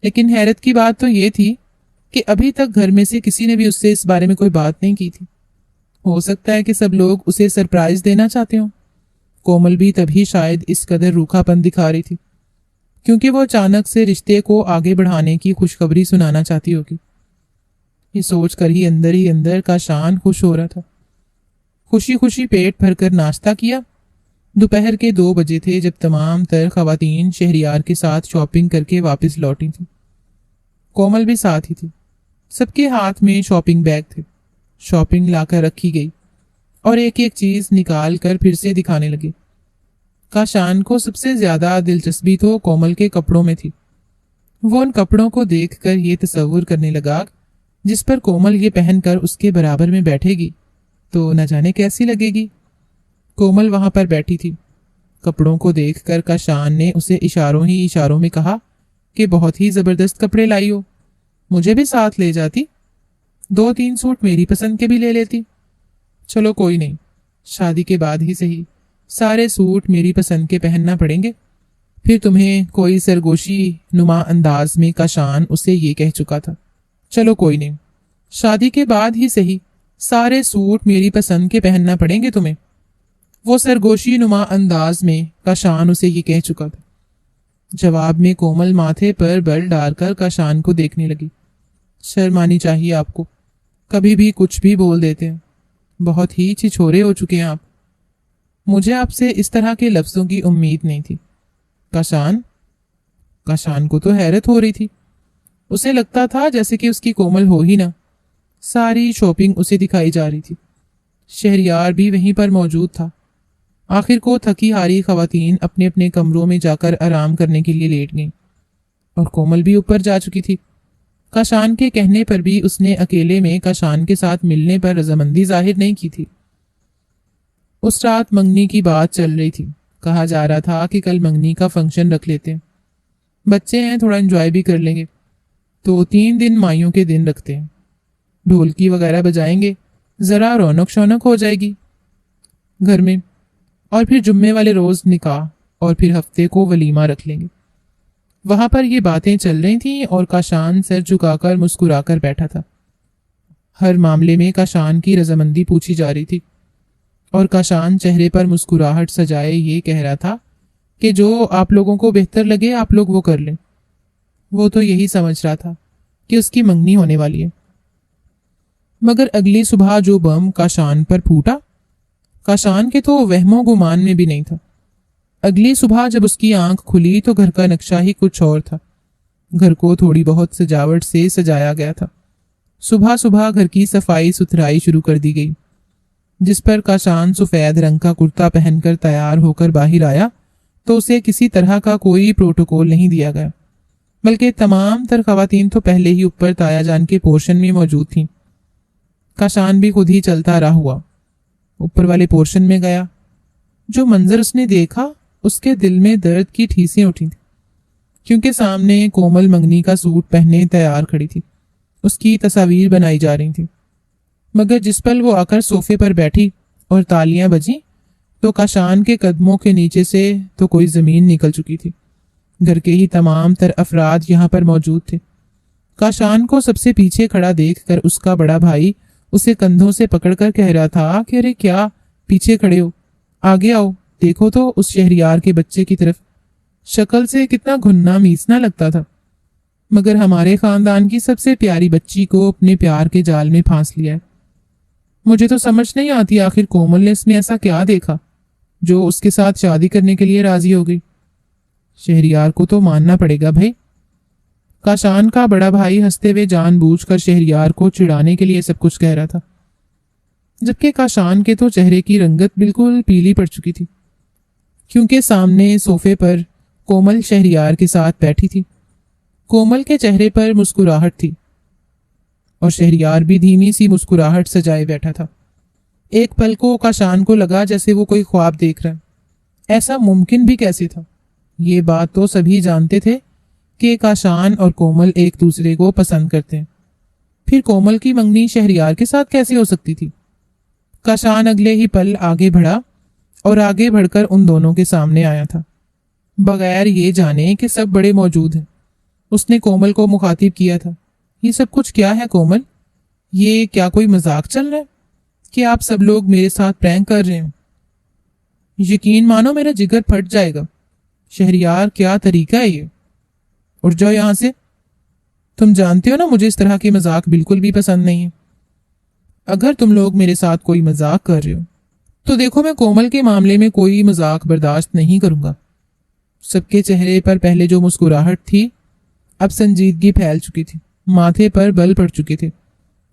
لیکن حیرت کی بات تو یہ تھی کہ ابھی تک گھر میں سے کسی نے بھی اس سے اس بارے میں کوئی بات نہیں کی تھی۔ ہو سکتا ہے کہ سب لوگ اسے سرپرائز دینا چاہتے ہوں۔ کومل بھی تبھی شاید اس قدر روکھا پن دکھا رہی تھی کیونکہ وہ اچانک سے رشتے کو آگے بڑھانے کی خوشخبری سنانا چاہتی ہوگی۔ یہ سوچ کر ہی اندر کاشان خوش ہو رہا تھا۔ خوشی خوشی پیٹ بھر کر ناشتہ کیا۔ دوپہر کے 2 بجے تھے جب تمام تر خواتین شہریار کے ساتھ شاپنگ کر کے واپس لوٹی تھیں۔ کومل بھی ساتھ ہی تھی۔ سب کے ہاتھ میں شاپنگ بیگ تھے۔ شاپنگ لا کر رکھی گئی اور ایک ایک چیز نکال کر پھر سے دکھانے لگے۔ کاشان کو سب سے زیادہ دلچسپی تو کومل کے کپڑوں میں تھی۔ وہ ان کپڑوں کو دیکھ کر یہ تصور کرنے لگا جس پر کومل یہ پہن کر اس کے برابر میں بیٹھے گی تو نہ جانے کیسی لگے گی۔ کومل وہاں پر بیٹھی تھی۔ کپڑوں کو دیکھ کر کاشان نے اسے اشاروں میں کہا کہ بہت ہی زبردست کپڑے لائی ہو، مجھے بھی ساتھ لے جاتی، 2-3 سوٹ میری پسند کے بھی لے لیتی۔ چلو کوئی نہیں، شادی کے بعد ہی صحیح، سارے سوٹ میری پسند کے پہننا پڑیں گے، پھر تمہیں کوئی سرگوشی نما انداز میں کاشان اسے یہ کہہ چکا تھا۔ چلو کوئی نہیں، شادی کے بعد ہی صحیح، سارے سوٹ میری پسند کے پہننا پڑیں گے تمہیں، وہ سرگوشی نما انداز میں کاشان اسے یہ کہہ چکا تھا۔ جواب میں کومل ماتھے پر بل ڈال کر کاشان کو دیکھنے لگی۔ شرم آنی چاہیے آپ کو، کبھی بھی کچھ بھی بول دیتے ہیں، بہت ہی چھچورے ہو چکے ہیں آپ، مجھے آپ سے اس طرح کے لفظوں کی امید نہیں تھی۔ کاشان کو تو حیرت ہو رہی تھی۔ اسے لگتا تھا جیسے کہ اس کی کومل ہو ہی نہ، ساری شاپنگ اسے دکھائی جا رہی تھی۔ شہریار بھی وہیں پر موجود تھا۔ آخر کو تھکی ہاری خواتین اپنے اپنے کمروں میں جا کر آرام کرنے کے لیے لیٹ گئیں، اور کومل بھی اوپر جا چکی تھی۔ کاشان کے کہنے پر بھی اس نے اکیلے میں کاشان کے ساتھ ملنے پر رضامندی ظاہر نہیں کی تھی۔ اس رات منگنی کی بات چل رہی تھی۔ کہا جا رہا تھا کہ کل منگنی کا فنکشن رکھ لیتے ہیں، بچے ہیں تھوڑا انجوائے بھی کر لیں گے، تو 3 دن مائیوں کے دن رکھتے ہیں، ڈھولکی وغیرہ بجائیں گے، ذرا رونق شونق ہو جائے گی گھر میں، اور پھر جمعے والے روز نکاح، اور پھر ہفتے کو ولیمہ رکھ لیں گے۔ وہاں پر یہ باتیں چل رہی تھیں اور کاشان سر جھکا کر مسکرا کر بیٹھا تھا۔ ہر معاملے میں کاشان کی رضامندی پوچھی جا رہی تھی، اور کاشان چہرے پر مسکراہٹ سجائے یہ کہہ رہا تھا کہ جو آپ لوگوں کو بہتر لگے آپ لوگ وہ کر لیں۔ وہ تو یہی سمجھ رہا تھا کہ اس کی منگنی ہونے والی ہے، مگر اگلی صبح جو بم کاشان پر پھوٹا، کاشان کے تو وہم و گمان میں بھی نہیں تھا۔ اگلی صبح جب اس کی آنکھ کھلی تو گھر کا نقشہ ہی کچھ اور تھا۔ گھر کو تھوڑی بہت سجاوٹ سے سجایا گیا تھا۔ صبح صبح گھر کی صفائی ستھرائی شروع کر دی گئی، جس پر کاشان سفید رنگ کا کرتا پہن کر تیار ہو کر باہر آیا تو اسے کسی طرح کا کوئی پروٹوکول نہیں دیا گیا، بلکہ تمام تر خواتین تو پہلے ہی اوپر تایا جان کے پورشن میں موجود تھیں۔ کاشان بھی خود ہی چلتا رہا ہوا اوپر والے پورشن میں گیا۔ جو منظر اس نے دیکھا اس کے دل میں درد کی ٹھیسیں اٹھی تھیں، کیونکہ سامنے کومل منگنی کا سوٹ پہنے تیار کھڑی تھی، اس کی تصاویر بنائی جا رہی تھیں۔ مگر جس پل وہ آ کر صوفے پر بیٹھی اور تالیاں بجیں تو کاشان کے قدموں کے نیچے سے تو کوئی زمین نکل چکی تھی۔ گھر کے ہی تمام تر افراد یہاں پر موجود تھے۔ کاشان کو سب سے پیچھے کھڑا دیکھ کر اس کا بڑا بھائی اسے کندھوں سے پکڑ کر کہہ رہا تھا کہ ارے کیا پیچھے کھڑے ہو، آگے آؤ، دیکھو تو اس شہریار کے بچے کی طرف، شکل سے کتنا گھننا میسنا لگتا تھا، مگر ہمارے خاندان کی سب سے پیاری بچی کو اپنے پیار کے جال میں پھانس لیا ہے۔ مجھے تو سمجھ نہیں آتی آخر کومل نے اس میں ایسا کیا دیکھا جو اس کے ساتھ شادی کرنے کے لیے راضی ہو گئی۔ شہریار کو تو ماننا پڑے گا بھائی۔ کاشان کا بڑا بھائی ہنستے ہوئے جان بوجھ کر شہریار کو چڑھانے کے لیے سب کچھ کہہ رہا تھا، جبکہ کاشان کے تو چہرے کی رنگت بالکل پیلی پڑ چکی تھی، کیونکہ سامنے صوفے پر کومل شہریار کے ساتھ بیٹھی تھی۔ کومل کے چہرے پر مسکراہٹ تھی اور شہریار بھی دھیمی سی مسکراہٹ سجائے بیٹھا تھا۔ ایک پل کو کاشان کو لگا جیسے وہ کوئی خواب دیکھ رہا ہے۔ ایسا ممکن بھی کیسے تھا؟ یہ بات تو سبھی جانتے تھے کہ کاشان اور کومل ایک دوسرے کو پسند کرتے ہیں، پھر کومل کی منگنی شہریار کے ساتھ کیسے ہو سکتی تھی؟ کاشان اگلے ہی پل آگے بڑھا اور آگے بڑھ کر ان دونوں کے سامنے آیا تھا، بغیر یہ جانے کہ سب بڑے موجود ہیں۔ اس نے کومل کو مخاطب کیا تھا، یہ سب کچھ کیا ہے کومل؟ یہ کیا کوئی مذاق چل رہا ہے کہ آپ سب لوگ میرے ساتھ پرینک کر رہے ہیں؟ یقین مانو میرا جگر پھٹ جائے گا۔ شہریار کیا طریقہ ہے یہ؟ اٹھ جاؤ یہاں سے، تم جانتے ہو نا مجھے اس طرح کے مذاق بالکل بھی پسند نہیں ہے۔ اگر تم لوگ میرے ساتھ کوئی مذاق کر رہے ہو تو دیکھو میں کومل کے معاملے میں کوئی مذاق برداشت نہیں کروں گا۔ سب کے چہرے پر پہلے جو مسکراہٹ تھی اب سنجیدگی پھیل چکی تھی، ماتھے پر بل پڑ چکے تھے۔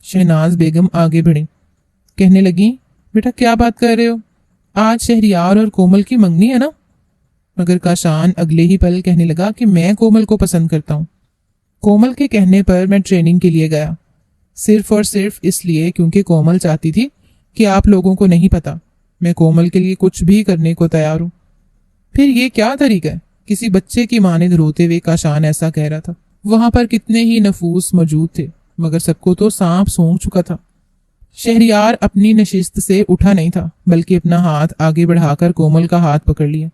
شہناز بیگم آگے بڑھیں، کہنے لگیں بیٹا کیا بات کر رہے ہو؟ آج شہریار اور کومل کی منگنی ہے نا؟ مگر کاشان اگلے ہی پل کہنے لگا کہ میں کومل کو پسند کرتا ہوں۔ کومل کے کہنے پر میں ٹریننگ کے لیے گیا، صرف اور صرف اس لیے کیونکہ کومل چاہتی تھی کہ آپ لوگوں کو نہیں پتا، میں کومل کے لیے کچھ بھی کرنے کو تیار ہوں۔ پھر یہ کیا طریقہ ہے؟ کسی بچے کی مانند روتے ہوئے کاشان ایسا کہہ رہا تھا۔ وہاں پر کتنے ہی نفوس موجود تھے، مگر سب کو تو سانپ سونگھ چکا تھا۔ شہریار اپنی نشست سے اٹھا نہیں تھا، بلکہ اپنا ہاتھ آگے بڑھا کر کومل کا ہاتھ پکڑ لیا۔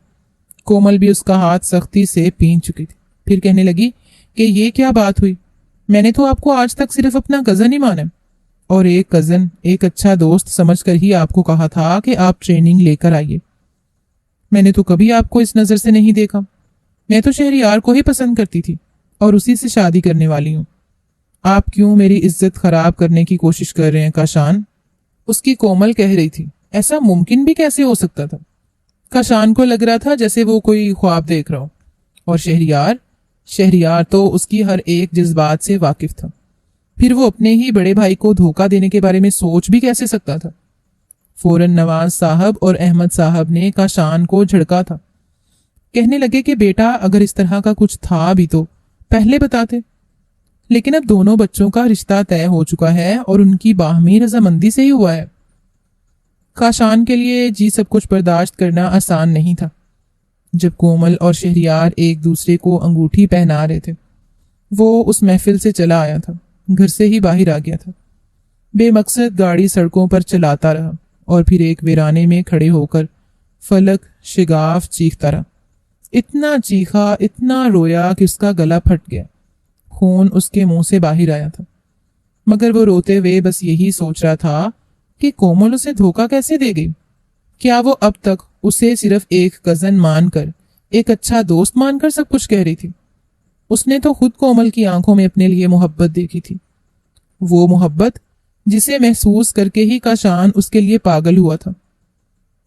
کومل بھی اس کا ہاتھ سختی سے پین چکی تھی۔ پھر کہنے لگی کہ یہ کیا بات ہوئی؟ میں نے تو آپ کو آج تک صرف اپنا کزن ہی مانا، اور ایک کزن، ایک اچھا دوست سمجھ کر ہی آپ کو کہا تھا کہ آپ ٹریننگ لے کر آئیے۔ میں نے تو کبھی آپ کو اس نظر سے نہیں دیکھا۔ میں تو شہریار کو ہی پسند کرتی تھی اور اسی سے شادی کرنے والی ہوں۔ آپ کیوں میری عزت خراب کرنے کی کوشش کر رہے ہیں کاشان؟ اس کی کومل کہہ رہی تھی۔ ایسا ممکن بھی کیسے ہو سکتا تھا؟ کاشان کو لگ رہا تھا جیسے وہ کوئی خواب دیکھ رہا ہو، اور شہریار تو اس کی ہر ایک جذبات سے واقف تھا۔ پھر وہ اپنے ہی بڑے بھائی کو دھوکہ دینے کے بارے میں سوچ بھی کیسے سکتا تھا؟ فوراً نواز صاحب اور احمد صاحب نے کاشان کو جھڑکا تھا، کہنے لگے کہ بیٹا اگر اس طرح کا کچھ تھا بھی تو پہلے بتاتے، لیکن اب دونوں بچوں کا رشتہ طے ہو چکا ہے اور ان کی باہمی رضامندی سے ہی ہوا ہے۔ کاشان کے لیے سب کچھ برداشت کرنا آسان نہیں تھا۔ جب کومل اور شہریار ایک دوسرے کو انگوٹھی پہنا رہے تھے، وہ اس محفل سے چلا آیا تھا، گھر سے ہی باہر آ گیا تھا، بے مقصد گاڑی سڑکوں پر چلاتا رہا اور پھر ایک ویرانے میں کھڑے ہو کر فلک شگاف چیختا رہا۔ اتنا چیخا، اتنا رویا کہ اس کا گلا پھٹ گیا، خون اس کے منہ سے باہر آیا تھا، مگر وہ روتے ہوئے بس یہی سوچ رہا تھا کہ کومل اسے دھوکہ کیسے دے گئی۔ کیا وہ اب تک اسے صرف ایک کزن مان کر، ایک اچھا دوست مان کر سب کچھ کہہ رہی تھی؟ اس نے تو خود کومل کی آنکھوں میں اپنے لیے محبت دیکھی تھی، وہ محبت جسے محسوس کر کے ہی کاشان اس کے لیے پاگل ہوا تھا۔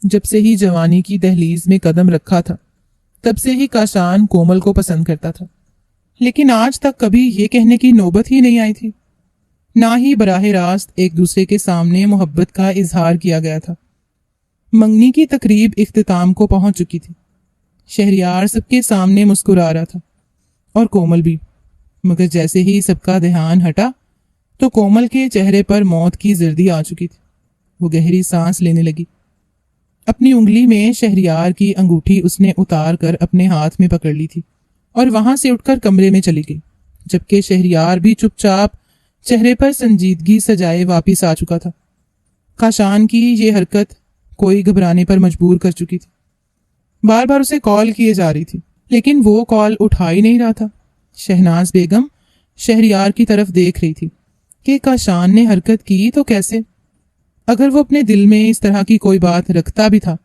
جب سے ہی جوانی کی دہلیز میں قدم رکھا تھا تب سے ہی کاشان کومل کو پسند کرتا تھا، لیکن آج تک کبھی یہ کہنے کی نوبت ہی نہیں آئی تھی، نہ ہی براہ راست ایک دوسرے کے سامنے محبت کا اظہار کیا گیا تھا۔ منگنی کی تقریب اختتام کو پہنچ چکی تھی۔ شہریار سب کے سامنے مسکرا رہا تھا اور کومل بھی، مگر جیسے ہی سب کا دھیان ہٹا تو کومل کے چہرے پر موت کی زردی آ چکی تھی۔ وہ گہری سانس لینے لگی۔ اپنی انگلی میں شہریار کی انگوٹھی اس نے اتار کر اپنے ہاتھ میں پکڑ لی تھی اور وہاں سے اٹھ کر کمرے میں چلی گئی، جبکہ شہریار بھی چپ چاپ چہرے پر سنجیدگی سجائے واپس آ چکا تھا۔ کاشان کی یہ حرکت کوئی گھبرانے پر مجبور کر چکی تھی۔ بار بار اسے کال کیے جا رہی تھی لیکن وہ کال اٹھا ہی نہیں رہا تھا۔ شہناز بیگم شہریار کی طرف دیکھ رہی تھی کہ کاشان نے حرکت کی تو کیسے؟ اگر وہ اپنے دل میں اس طرح کی کوئی بات رکھتا بھی تھا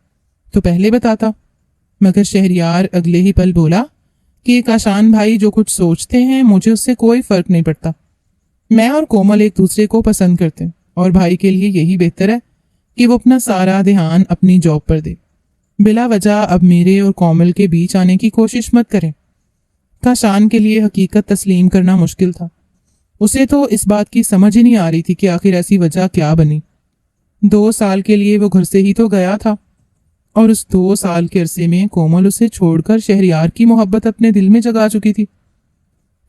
تو پہلے بتاتا۔ مگر شہریار اگلے ہی پل بولا کہ کاشان بھائی جو کچھ سوچتے ہیں مجھے اس سے کوئی فرق نہیں پڑتا۔ میں اور کومل ایک دوسرے کو پسند کرتے ہیں اور بھائی کے لیے یہی بہتر ہے کہ وہ اپنا سارا دھیان اپنی جاب پر دے۔ بلا وجہ اب میرے اور کومل کے بیچ آنے کی کوشش مت کریں۔ کاشان کے لیے حقیقت تسلیم کرنا مشکل تھا۔ اسے تو اس بات کی سمجھ ہی نہیں آ رہی تھی کہ آخر ایسی وجہ کیا بنی۔ 2 سال کے لیے وہ گھر سے ہی تو گیا تھا اور اس 2 سال کے عرصے میں کومل اسے چھوڑ کر شہریار کی محبت اپنے دل میں جگا چکی تھی۔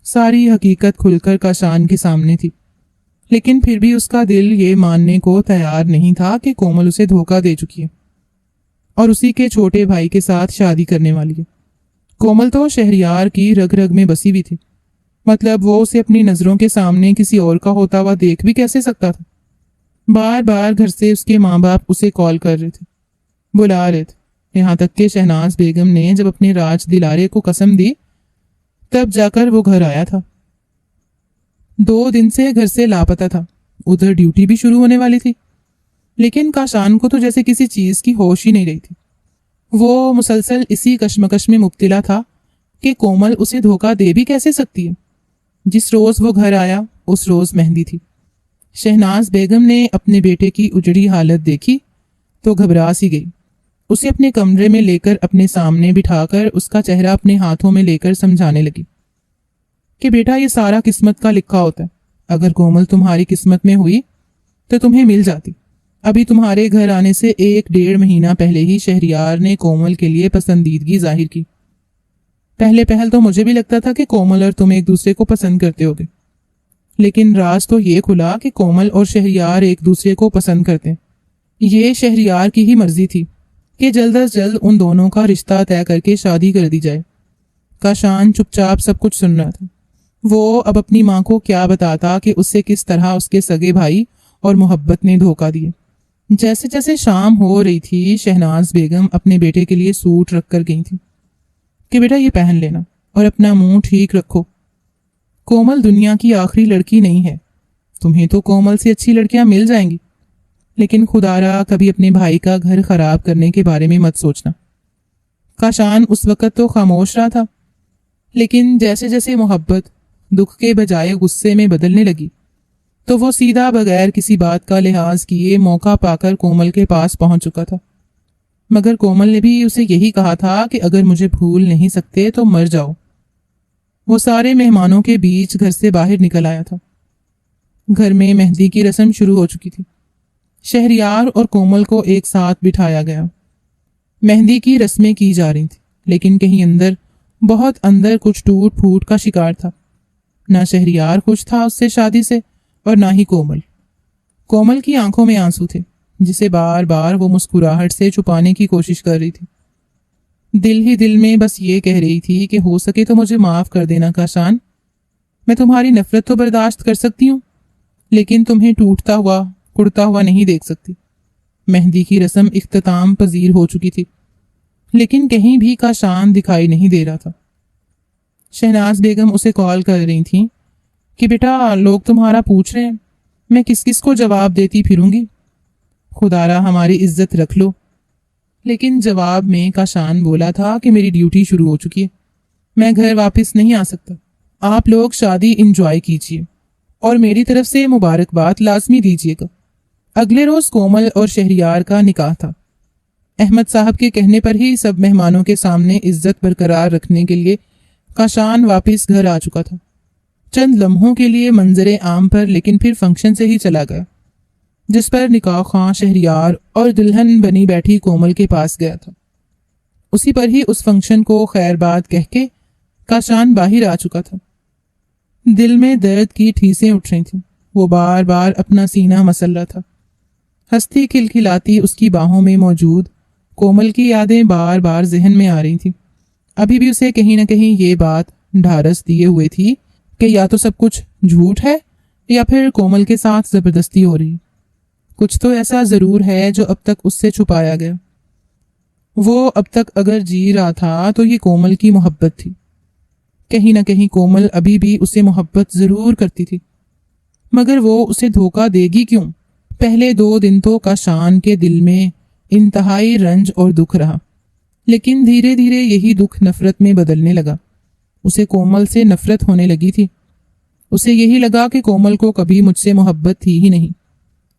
ساری حقیقت کھل کر کاشان کے سامنے تھی، لیکن پھر بھی اس کا دل یہ ماننے کو تیار نہیں تھا کہ کومل اسے دھوکہ دے چکی ہے اور اسی کے چھوٹے بھائی کے ساتھ شادی کرنے والی ہے۔ کومل تو شہریار کی رگ رگ میں بسی ہوئی تھی، مطلب وہ اسے اپنی نظروں کے سامنے کسی اور کا ہوتا ہوا دیکھ بھی کیسے سکتا تھا؟ بار بار گھر سے اس کے ماں باپ اسے کال کر رہے تھے، بلا رہے تھے، یہاں تک کہ شہناز بیگم نے جب اپنے راج دلارے کو قسم دی تب جا کر وہ گھر آیا تھا۔ 2 دن سے گھر سے لاپتہ تھا، ادھر ڈیوٹی بھی شروع ہونے والی تھی، لیکن کاشان کو تو جیسے کسی چیز کی ہوش ہی نہیں رہی تھی۔ وہ مسلسل اسی کشمکش میں مبتلا تھا کہ کومل اسے دھوکہ دے بھی کیسے سکتی ہے۔ جس روز وہ گھر آیا اس روز مہندی تھی۔ شہناز بیگم نے اپنے بیٹے کی اجڑی حالت دیکھی تو گھبرا سی گئی۔ اسے اپنے کمرے میں لے کر اپنے سامنے بٹھا کر اس کا چہرہ اپنے ہاتھوں میں لے کر سمجھانے لگی کہ بیٹا یہ سارا قسمت کا لکھا ہوتا ہے، اگر کومل تمہاری قسمت میں ہوئی تو تمہیں مل جاتی۔ ابھی تمہارے گھر آنے سے 1-1.5 مہینہ پہلے ہی شہریار نے کومل کے لیے پسندیدگی ظاہر کی۔ پہل تو مجھے بھی لگتا تھا کہ کومل اور تم ایک دوسرے کو پسند کرتے ہوگے، لیکن راز تو یہ کھلا کہ کومل اور شہریار ایک دوسرے کو پسند کرتے ہیں۔ یہ شہریار کی ہی مرضی تھی کہ جلد از جلد ان دونوں کا رشتہ طے کر کے شادی کر دی جائے۔ کاشان چپ چاپ سب کچھ سن رہا تھا۔ وہ اب اپنی ماں کو کیا بتاتا کہ اس سے کس طرح اس کے سگے بھائی اور محبت نے دھوکہ دیے۔ جیسے جیسے شام ہو رہی تھی شہناز بیگم اپنے بیٹے کے لیے سوٹ رکھ کر گئی تھی کہ بیٹا یہ پہن لینا اور اپنا منہ ٹھیک رکھو۔ کومل دنیا کی آخری لڑکی نہیں ہے، تمہیں تو کومل سے اچھی لڑکیاں مل جائیں گی، لیکن خدا را کبھی اپنے بھائی کا گھر خراب کرنے کے بارے میں مت سوچنا۔ کاشان اس وقت تو خاموش رہا تھا، لیکن جیسے جیسے محبت دکھ کے بجائے غصے میں بدلنے لگی تو وہ سیدھا بغیر کسی بات کا لحاظ کیے موقع پا کر کومل کے پاس پہنچ چکا تھا۔ مگر کومل نے بھی اسے یہی کہا تھا کہ اگر مجھے بھول نہیں سکتے تو مر جاؤ۔ وہ سارے مہمانوں کے بیچ گھر سے باہر نکل آیا تھا۔ گھر میں مہندی کی رسم شروع ہو چکی تھی۔ شہریار اور کومل کو ایک ساتھ بٹھایا گیا۔ مہندی کی رسمیں کی جا رہی تھیں، لیکن کہیں اندر، بہت اندر کچھ ٹوٹ پھوٹ کا شکار تھا۔ نہ شہریار خوش تھا اس سے شادی سے اور نہ ہی کومل۔ کومل کی آنکھوں میں آنسو تھے جسے بار بار وہ مسکراہٹ سے چھپانے کی کوشش کر رہی تھی۔ دل ہی دل میں بس یہ کہہ رہی تھی کہ ہو سکے تو مجھے معاف کر دینا کاشان، میں تمہاری نفرت تو برداشت کر سکتی ہوں لیکن تمہیں ٹوٹتا ہوا کڑتا ہوا نہیں دیکھ سکتی۔ مہندی کی رسم اختتام پذیر ہو چکی تھی، لیکن کہیں بھی کاشان دکھائی نہیں دے رہا تھا۔ شہناز بیگم اسے کال کر رہی تھیں کہ بیٹا لوگ تمہارا پوچھ رہے ہیں میں کس کس کو جواب دیتی پھروں گی؟ خدارا ہماری عزت رکھ لو۔ لیکن جواب میں کاشان بولا تھا کہ میری ڈیوٹی شروع ہو چکی ہے، میں گھر واپس نہیں آ سکتا۔ آپ لوگ شادی انجوائے کیجیے اور میری طرف سے مبارکباد لازمی دیجیے گا۔ اگلے روز کومل اور شہریار کا نکاح تھا۔ احمد صاحب کے کہنے پر ہی سب مہمانوں کے سامنے عزت برقرار رکھنے کے لیے کاشان واپس گھر آ چکا تھا۔ چند لمحوں کے لیے منظر عام پر، لیکن پھر فنکشن سے ہی چلا گیا، جس پر نکاح خواہ شہریار اور دلہن بنی بیٹھی کومل کے پاس گیا تھا۔ اسی پر ہی اس فنکشن کو خیر بات کہہ کے کاشان باہر آ چکا تھا۔ دل میں درد کی ٹھیسیں اٹھ رہی تھیں، وہ بار بار اپنا سینہ مسل رہا تھا۔ ہستی کھلکھلاتی اس کی باہوں میں موجود کومل کی یادیں بار بار ذہن میں آ رہی تھیں۔ ابھی بھی اسے کہیں نہ کہیں یہ بات ڈھارس دیے ہوئے تھی کہ یا تو سب کچھ جھوٹ ہے یا پھر کومل کے ساتھ زبردستی ہو رہی ہے۔ کچھ تو ایسا ضرور ہے جو اب تک اس سے چھپایا گیا۔ وہ اب تک اگر جی رہا تھا تو یہ کومل کی محبت تھی۔ کہیں نہ کہیں کومل ابھی بھی اسے محبت ضرور کرتی تھی، مگر وہ اسے دھوکہ دے گی کیوں؟ پہلے 2 دن تو کاشان کے دل میں انتہائی رنج اور دکھ رہا، لیکن دھیرے دھیرے یہی دکھ نفرت میں بدلنے لگا۔ اسے کومل سے نفرت ہونے لگی تھی۔ اسے یہی لگا کہ کومل کو کبھی مجھ سے محبت تھی ہی نہیں،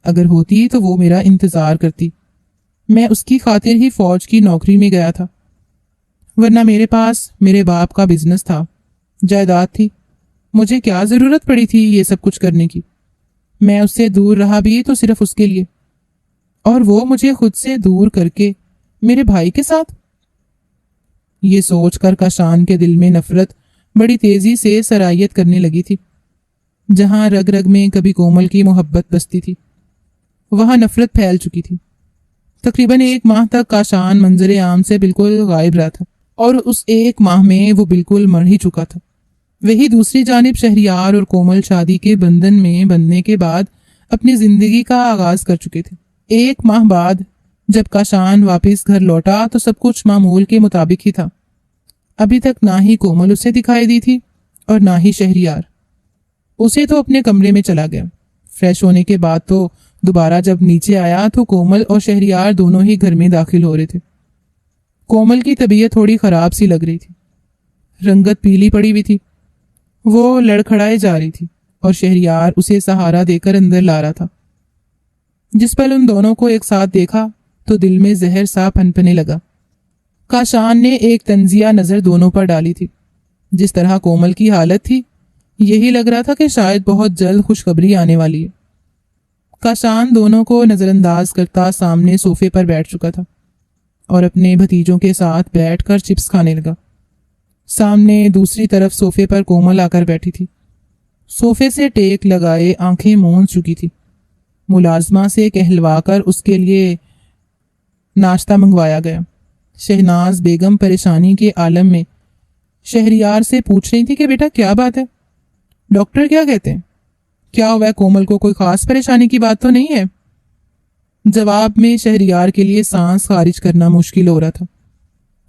اگر ہوتی تو وہ میرا انتظار کرتی۔ میں اس کی خاطر ہی فوج کی نوکری میں گیا تھا، ورنہ میرے پاس میرے باپ کا بزنس تھا، جائیداد تھی، مجھے کیا ضرورت پڑی تھی یہ سب کچھ کرنے کی؟ میں اس سے دور رہا بھی تو صرف اس کے لیے، اور وہ مجھے خود سے دور کر کے میرے بھائی کے ساتھ۔ یہ سوچ کر کاشان کے دل میں نفرت بڑی تیزی سے سرایت کرنے لگی تھی۔ جہاں رگ رگ میں کبھی کومل کی محبت بستی تھی، وہاں نفرت پھیل چکی تھی۔ تقریباً 1 ماہ تک کاشان منظر عام سے بالکل غائب رہا تھا، اور اس 1 ماہ میں وہ بالکل مر ہی چکا تھا۔ وہی دوسری جانب شہریار اور کومل شادی کے بندھن میں بندھنے کے بعد اپنی زندگی کا آغاز کر چکے تھے۔ 1 ماہ بعد جب کاشان واپس گھر لوٹا تو سب کچھ معمول کے مطابق ہی تھا۔ ابھی تک نہ ہی کومل اسے دکھائی دی تھی اور نہ ہی شہریار۔ اسے تو اپنے کمرے میں چلا گیا۔ فریش ہونے کے بعد تو دوبارہ جب نیچے آیا تو کومل اور شہریار دونوں ہی گھر میں داخل ہو رہے تھے۔ کومل کی طبیعت تھوڑی خراب سی لگ رہی تھی، رنگت پیلی پڑی ہوئی تھی، وہ لڑکھڑائے جا رہی تھی، اور شہریار اسے سہارا دے کر اندر لا رہا تھا۔ جس پل ان دونوں کو ایک ساتھ دیکھا تو دل میں زہر سا پنپنے لگا۔ کاشان نے ایک تنزیہ نظر دونوں پر ڈالی تھی۔ جس طرح کومل کی حالت تھی، یہی لگ رہا تھا کہ شاید بہت جلد خوشخبری آنے والی ہے۔ کاشان دونوں کو نظر انداز کرتا سامنے صوفے پر بیٹھ چکا تھا اور اپنے بھتیجوں کے ساتھ بیٹھ کر چپس کھانے لگا۔ سامنے دوسری طرف صوفے پر کومل آ کر بیٹھی تھی۔ صوفے سے ٹیک لگائے آنکھیں مونج چکی تھی۔ ملازمہ سے کہلوا کر اس کے لیے ناشتہ منگوایا گیا۔ شہناز بیگم پریشانی کے عالم میں شہریار سے پوچھ رہی تھی کہ بیٹا کیا بات ہے؟ ڈاکٹر کیا کہتے ہیں؟ کیا ہوا ہے؟ کومل کو کوئی خاص پریشانی کی بات تو نہیں ہے؟ جواب میں شہریار کے لیے سانس خارج کرنا مشکل ہو رہا تھا۔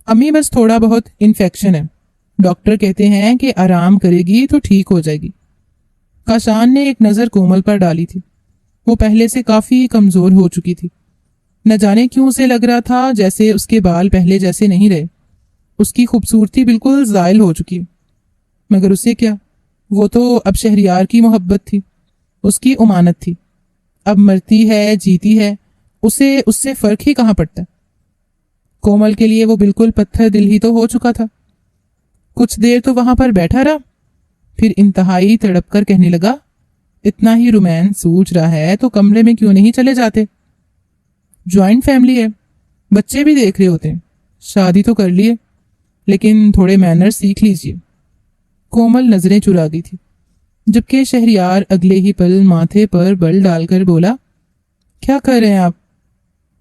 امی بس تھوڑا بہت انفیکشن ہے، ڈاکٹر کہتے ہیں کہ آرام کرے گی تو ٹھیک ہو جائے گی۔ کاشان نے ایک نظر کومل پر ڈالی تھی۔ وہ پہلے سے کافی کمزور ہو چکی تھی۔ نہ جانے کیوں اسے لگ رہا تھا جیسے اس کے بال پہلے جیسے نہیں رہے، اس کی خوبصورتی بالکل زائل ہو چکی ہے۔ مگر اسے کیا، وہ تو اب شہریار کی محبت تھی، اس کی امانت تھی۔ اب مرتی ہے جیتی ہے، اسے اس سے فرق ہی کہاں پڑتا ہے۔ کومل کے لیے وہ بالکل پتھر دل ہی تو ہو چکا تھا۔ کچھ دیر تو وہاں پر بیٹھا رہا، پھر انتہائی تڑپ کر کہنے لگا، اتنا ہی رومانس سوچ رہا ہے تو کمرے میں کیوں نہیں چلے جاتے؟ جوائنٹ فیملی ہے، بچے بھی دیکھ رہے ہوتے ہیں، شادی تو کر لیے، لیکن تھوڑے مینر سیکھ لیجیے۔ کومل نظریں چرا گئی تھی، جبکہ شہریار اگلے ہی پل ماتھے پر بل ڈال کر بولا، کیا کر رہے ہیں آپ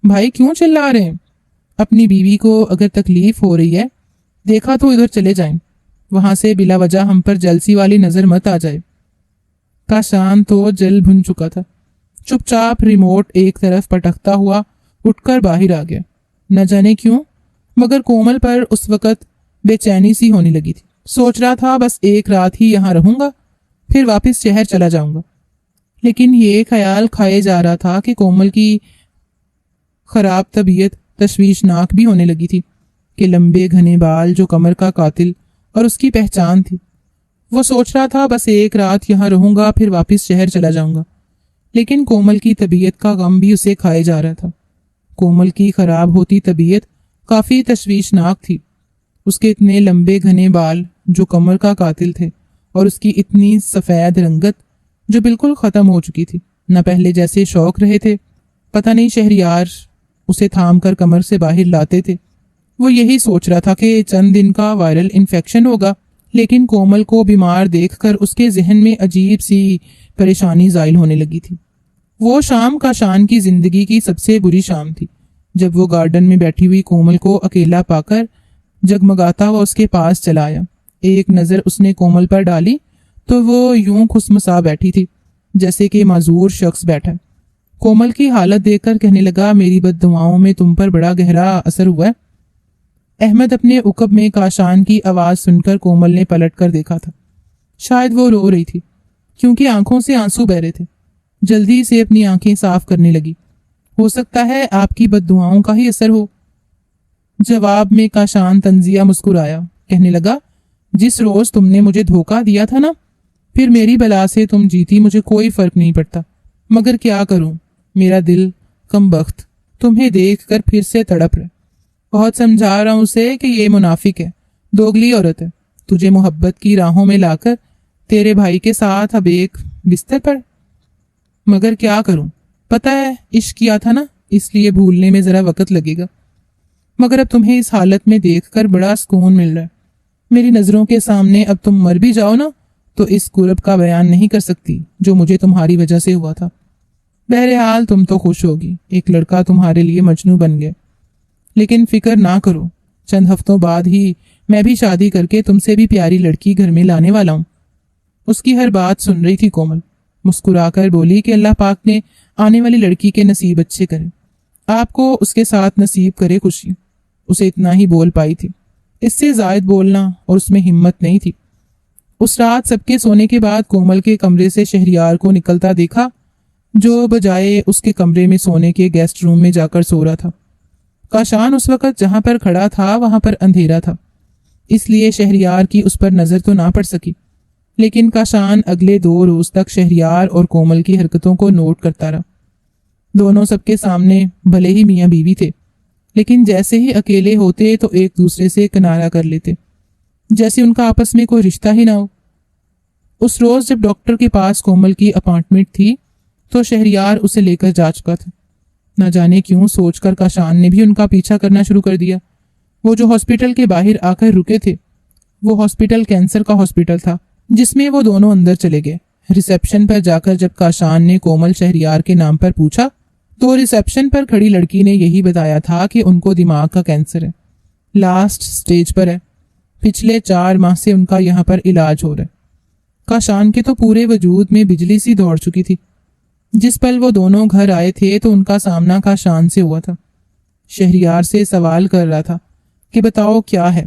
بھائی؟ کیوں چلا رہے ہیں؟ اپنی بیوی کو اگر تکلیف ہو رہی ہے، دیکھا تو ادھر چلے جائیں، وہاں سے بلا وجہ ہم پر جلسی والی نظر مت آ جائے۔ کاشان تو جل بھن چکا تھا، چپ چاپ ریموٹ ایک طرف پٹکتا ہوا اٹھ کر باہر آ گیا۔ نہ جانے کیوں، مگر کومل پر اس وقت بے چینی سی ہونے لگی تھی۔ سوچ رہا تھا بس ایک رات ہی یہاں رہوں گا، پھر واپس شہر چلا جاؤں گا۔ لیکن یہ خیال کھائے جا رہا تھا کہ کومل کی خراب طبیعت تشویشناک بھی ہونے لگی تھی کہ لمبے گھنے بال جو کمر کا قاتل اور اس کی پہچان تھی۔ وہ سوچ رہا تھا بس ایک رات یہاں رہوں گا پھر واپس شہر چلا جاؤں گا، لیکن کومل کی طبیعت کا غم بھی اسے کھائے جا رہا تھا۔ کومل کی خراب ہوتی طبیعت کافی تشویشناک تھی۔ اس کے اتنے لمبے گھنے بال جو کمر کا قاتل تھے اور اس کی اتنی سفید رنگت جو بالکل ختم ہو چکی تھی، نہ پہلے جیسے شوق رہے تھے، پتہ نہیں شہریار اسے تھام کر کمر سے باہر لاتے تھے۔ وہ یہی سوچ رہا تھا کہ چند دن کا وائرل انفیکشن ہوگا، لیکن کومل کو بیمار دیکھ کر اس کے ذہن میں عجیب سی پریشانی زائل ہونے لگی تھی۔ وہ شام کاشان کی زندگی کی سب سے بری شام تھی، جب وہ گارڈن میں بیٹھی ہوئی کومل کو اکیلا پا کر جگمگاتا ہوا اس کے پاس چلا آیا۔ ایک نظر اس نے کومل پر ڈالی تو وہ یوں خسمسا بیٹھی تھی جیسے کہ معذور شخص بیٹھا۔ کومل کی حالت دیکھ کر کہنے لگا، میری بد دعاؤں میں تم پر بڑا گہرا اثر ہوا ہے۔ احمد اپنے عقب میں کاشان کی آواز سن کر کومل نے پلٹ کر دیکھا تھا۔ شاید وہ رو رہی تھی کیونکہ آنکھوں سے آنسو بہ رہے تھے۔ جلدی سے اپنی آنکھیں صاف کرنے لگی۔ ہو سکتا ہے آپ کی بد دعاؤں کا ہی اثر ہو۔ جواب میں کاشان طنزیہ مسکرایا، کہنے لگا، جس روز تم نے مجھے دھوکہ دیا تھا نا، پھر میری بلا سے تم جیتی مجھے کوئی فرق نہیں پڑتا، مگر کیا کروں، میرا دل کم بخت تمہیں دیکھ کر پھر سے تڑپ رہا۔ بہت سمجھا رہا ہوں اسے کہ یہ منافق ہے، دوگلی عورت ہے، تجھے محبت کی راہوں میں لا کر تیرے بھائی کے ساتھ اب ایک بستر پر، مگر کیا کروں، پتہ ہے عشق کیا تھا نا، اس لیے بھولنے میں ذرا وقت لگے گا، مگر اب تمہیں اس حالت میں دیکھ کر بڑا سکون مل رہا ہے۔ میری نظروں کے سامنے اب تم مر بھی جاؤ نا تو اس کرب کا بیان نہیں کر سکتی جو مجھے تمہاری وجہ سے ہوا تھا۔ بہرحال تم تو خوش ہوگی، ایک لڑکا تمہارے لیے مجنوں بن گیا، لیکن فکر نہ کرو، چند ہفتوں بعد ہی میں بھی شادی کر کے تم سے بھی پیاری لڑکی گھر میں لانے والا ہوں۔ اس کی ہر بات سن رہی تھی کومل، مسکرا کر بولی کہ اللہ پاک نے آنے والی لڑکی کے نصیب اچھے کرے، آپ کو اس کے ساتھ نصیب کرے خوشی۔ اسے اتنا ہی بول پائی تھی، اس سے زائد بولنا اور اس میں ہمت نہیں تھی۔ اس رات سب کے سونے کے بعد کومل کے کمرے سے شہریار کو نکلتا دیکھا، جو بجائے اس کے کمرے میں سونے کے گیسٹ روم میں جا کر سو رہا تھا۔ کاشان اس وقت جہاں پر کھڑا تھا وہاں پر اندھیرا تھا، اس لیے شہریار کی اس پر نظر تو نہ پڑ سکی، لیکن کاشان اگلے 2 روز تک شہریار اور کومل کی حرکتوں کو نوٹ کرتا رہا۔ دونوں سب کے سامنے بھلے ہی میاں بیوی تھے، لیکن جیسے ہی اکیلے ہوتے تو ایک دوسرے سے کنارہ کر لیتے، جیسے ان کا آپس میں کوئی رشتہ ہی نہ ہو۔ اس روز جب ڈاکٹر کے پاس کومل کی اپارٹمنٹ تھی تو شہریار اسے لے کر جا چکا تھا۔ نہ جانے کیوں سوچ کر کاشان نے بھی ان کا پیچھا کرنا شروع کر دیا۔ وہ جو ہاسپٹل کے باہر آ کر رکے تھے، وہ ہاسپٹل کینسر کا ہاسپٹل تھا جس میں وہ دونوں اندر چلے گئے۔ ریسیپشن پر جا کر جب کاشان نے کومل شہریار کے نام پر پوچھا تو ریسیپشن پر کھڑی لڑکی نے یہی بتایا تھا کہ ان کو دماغ کا کینسر ہے، لاسٹ سٹیج پر ہے، پچھلے 4 ماہ سے ان کا یہاں پر علاج ہو رہا ہے۔ کاشان کے تو پورے وجود میں بجلی سی دوڑ چکی تھی۔ جس پل وہ دونوں گھر آئے تھے تو ان کا سامنا کاشان سے ہوا تھا۔ شہریار سے سوال کر رہا تھا کہ بتاؤ کیا ہے،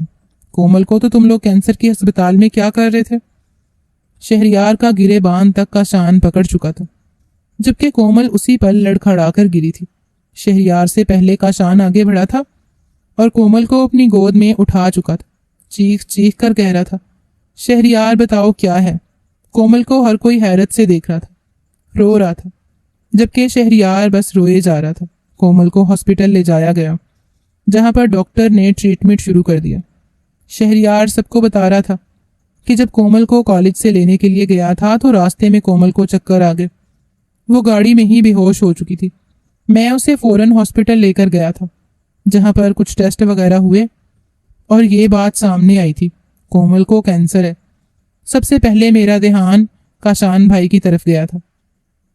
کومل کو تو تم لوگ کینسر کے ہسپتال میں کیا کر رہے تھے؟ شہریار کا گرے بان تک کاشان پکڑ چکا تھا، جبکہ کومل اسی پل لڑکھڑا کر گری تھی۔ شہریار سے پہلے کاشان آگے بڑھا تھا اور کومل کو اپنی گود میں اٹھا چکا تھا، چیخ چیخ کر کہہ رہا تھا، شہریار بتاؤ کیا ہے۔ کومل کو ہر کوئی حیرت سے دیکھ رہا تھا، رو رہا تھا، جبکہ شہریار بس روئے جا رہا تھا۔ کومل کو ہاسپٹل لے جایا گیا جہاں پر ڈاکٹر نے ٹریٹمنٹ شروع کر دیا۔ شہریار سب کو بتا رہا تھا کہ جب کومل کو کالج سے لینے کے لیے گیا تھا تو راستے میں کومل کو چکر آ گئے، وہ گاڑی میں ہی بے ہوش ہو چکی تھی۔ میں اسے فوراً ہاسپٹل لے کر گیا تھا جہاں پر کچھ ٹیسٹ وغیرہ ہوئے اور یہ بات سامنے آئی تھی، کومل کو کینسر ہے۔ سب سے پہلے میرا دھیان کاشان بھائی کی طرف گیا تھا۔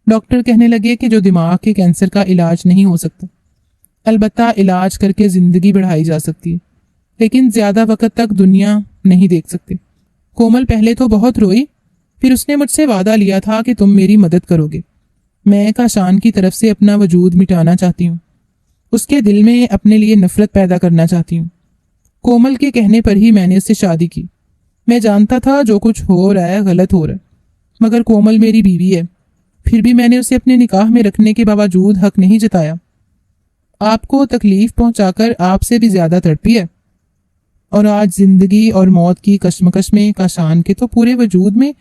ڈاکٹر کہنے لگے کہ جو دماغ کے کینسر کا علاج نہیں ہو سکتا، البتہ علاج کر کے زندگی بڑھائی جا سکتی ہے، لیکن زیادہ وقت تک دنیا نہیں دیکھ سکتے۔ کومل پہلے تو بہت روئی، پھر اس نے مجھ سے وعدہ لیا تھا کہ تم میری مدد کرو گے۔ میں کاشان کی طرف سے اپنا وجود مٹانا چاہتی ہوں، اس کے دل میں اپنے لیے نفرت پیدا کرنا چاہتی ہوں۔ کومل کے کہنے پر ہی میں نے اس سے شادی کی۔ میں جانتا تھا جو کچھ ہو رہا ہے غلط ہو رہا ہے، مگر کومل میری بیوی ہے، پھر بھی میں نے اسے اپنے نکاح میں رکھنے کے باوجود حق نہیں جتایا۔ آپ کو تکلیف پہنچا کر آپ سے بھی زیادہ تڑپی ہے، اور آج زندگی اور موت کی کشمکش میں کاشان کے تو پورے وجود میں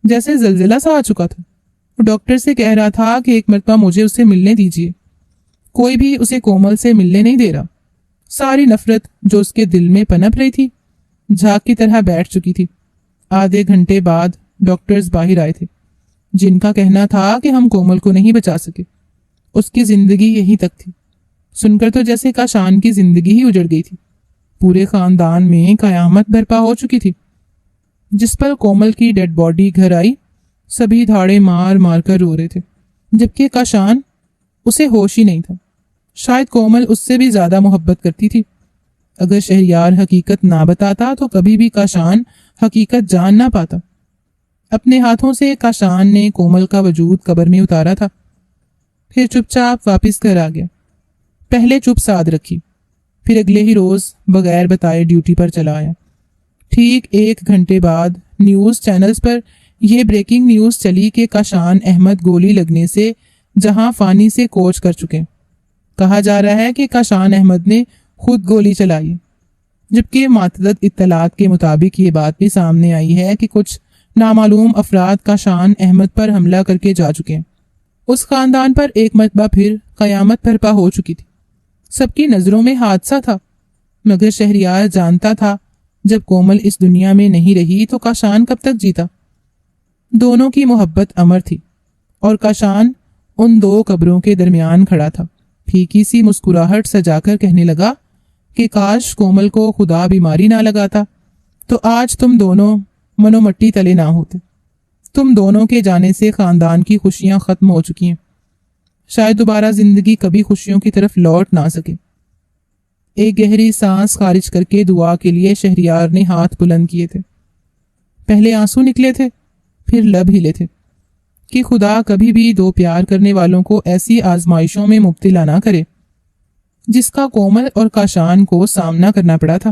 جیسے زلزلہ سا آ چکا تھا۔ وہ ڈاکٹر سے کہہ رہا تھا کہ ایک مرتبہ مجھے اسے ملنے دیجیے، کوئی بھی اسے کومل سے ملنے نہیں دے رہا۔ ساری نفرت جو اس کے دل میں پنپ رہی تھی جھاگ کی طرح بیٹھ چکی تھی۔ آدھے گھنٹے بعد ڈاکٹرز باہر آئے تھے، جن کا کہنا تھا کہ ہم کومل کو نہیں بچا سکے، اس کی زندگی یہیں تک تھی۔ سن کر تو جیسے کاشان کی زندگی ہی اجڑ گئی تھی۔ پورے خاندان میں قیامت برپا ہو چکی تھی۔ جس پر کومل کی ڈیڈ باڈی گھر آئی، سبھی دھاڑے مار مار کر رو رہے تھے، جبکہ کاشان اسے ہوش ہی نہیں تھا۔ شاید کومل اس سے بھی زیادہ محبت کرتی تھی۔ اگر شہریار حقیقت نہ بتاتا تو کبھی بھی کاشان حقیقت جان نہ پاتا۔ اپنے ہاتھوں سے کاشان نے کومل کا وجود قبر میں اتارا تھا، پھر چپ چاپ واپس گھر آ گیا۔ پہلے چپ سادھ رکھی، پھر اگلے ہی روز بغیر بتائے ڈیوٹی پر چلا آیا۔ ٹھیک 1 گھنٹے بعد نیوز چینلز پر یہ بریکنگ نیوز چلی کہ کاشان احمد گولی لگنے سے جہاں فانی سے کوچ کر چکے۔ کہا جا رہا ہے کہ کاشان احمد نے خود گولی چلائی، جبکہ معتدد اطلاعات کے مطابق یہ بات بھی سامنے آئی ہے کہ کچھ نامعلوم افراد کاشان احمد پر حملہ کر کے جا چکے ہیں۔ اس خاندان پر ایک مرتبہ پھر قیامت برپا ہو چکی تھی۔ سب کی نظروں میں حادثہ تھا، مگر شہریار جانتا تھا جب کومل اس دنیا میں نہیں رہی تو کاشان کب تک جیتا۔ دونوں کی محبت امر تھی، اور کاشان ان 2 قبروں کے درمیان کھڑا تھا، پھیکی سی مسکراہٹ سجا کر کہنے لگا کہ کاش کومل کو خدا بیماری نہ لگاتا تو آج تم دونوں منو مٹی تلے نہ ہوتے۔ تم دونوں کے جانے سے خاندان کی خوشیاں ختم ہو چکی ہیں، شاید دوبارہ زندگی کبھی خوشیوں کی طرف لوٹ نہ سکے۔ ایک گہری سانس خارج کر کے دعا کے لیے شہریار نے ہاتھ بلند کیے تھے۔ پہلے آنسو نکلے تھے، پھر لب ہلے تھے کہ خدا کبھی بھی 2 پیار کرنے والوں کو ایسی آزمائشوں میں مبتلا نہ کرے جس کا کومل اور کاشان کو سامنا کرنا پڑا تھا۔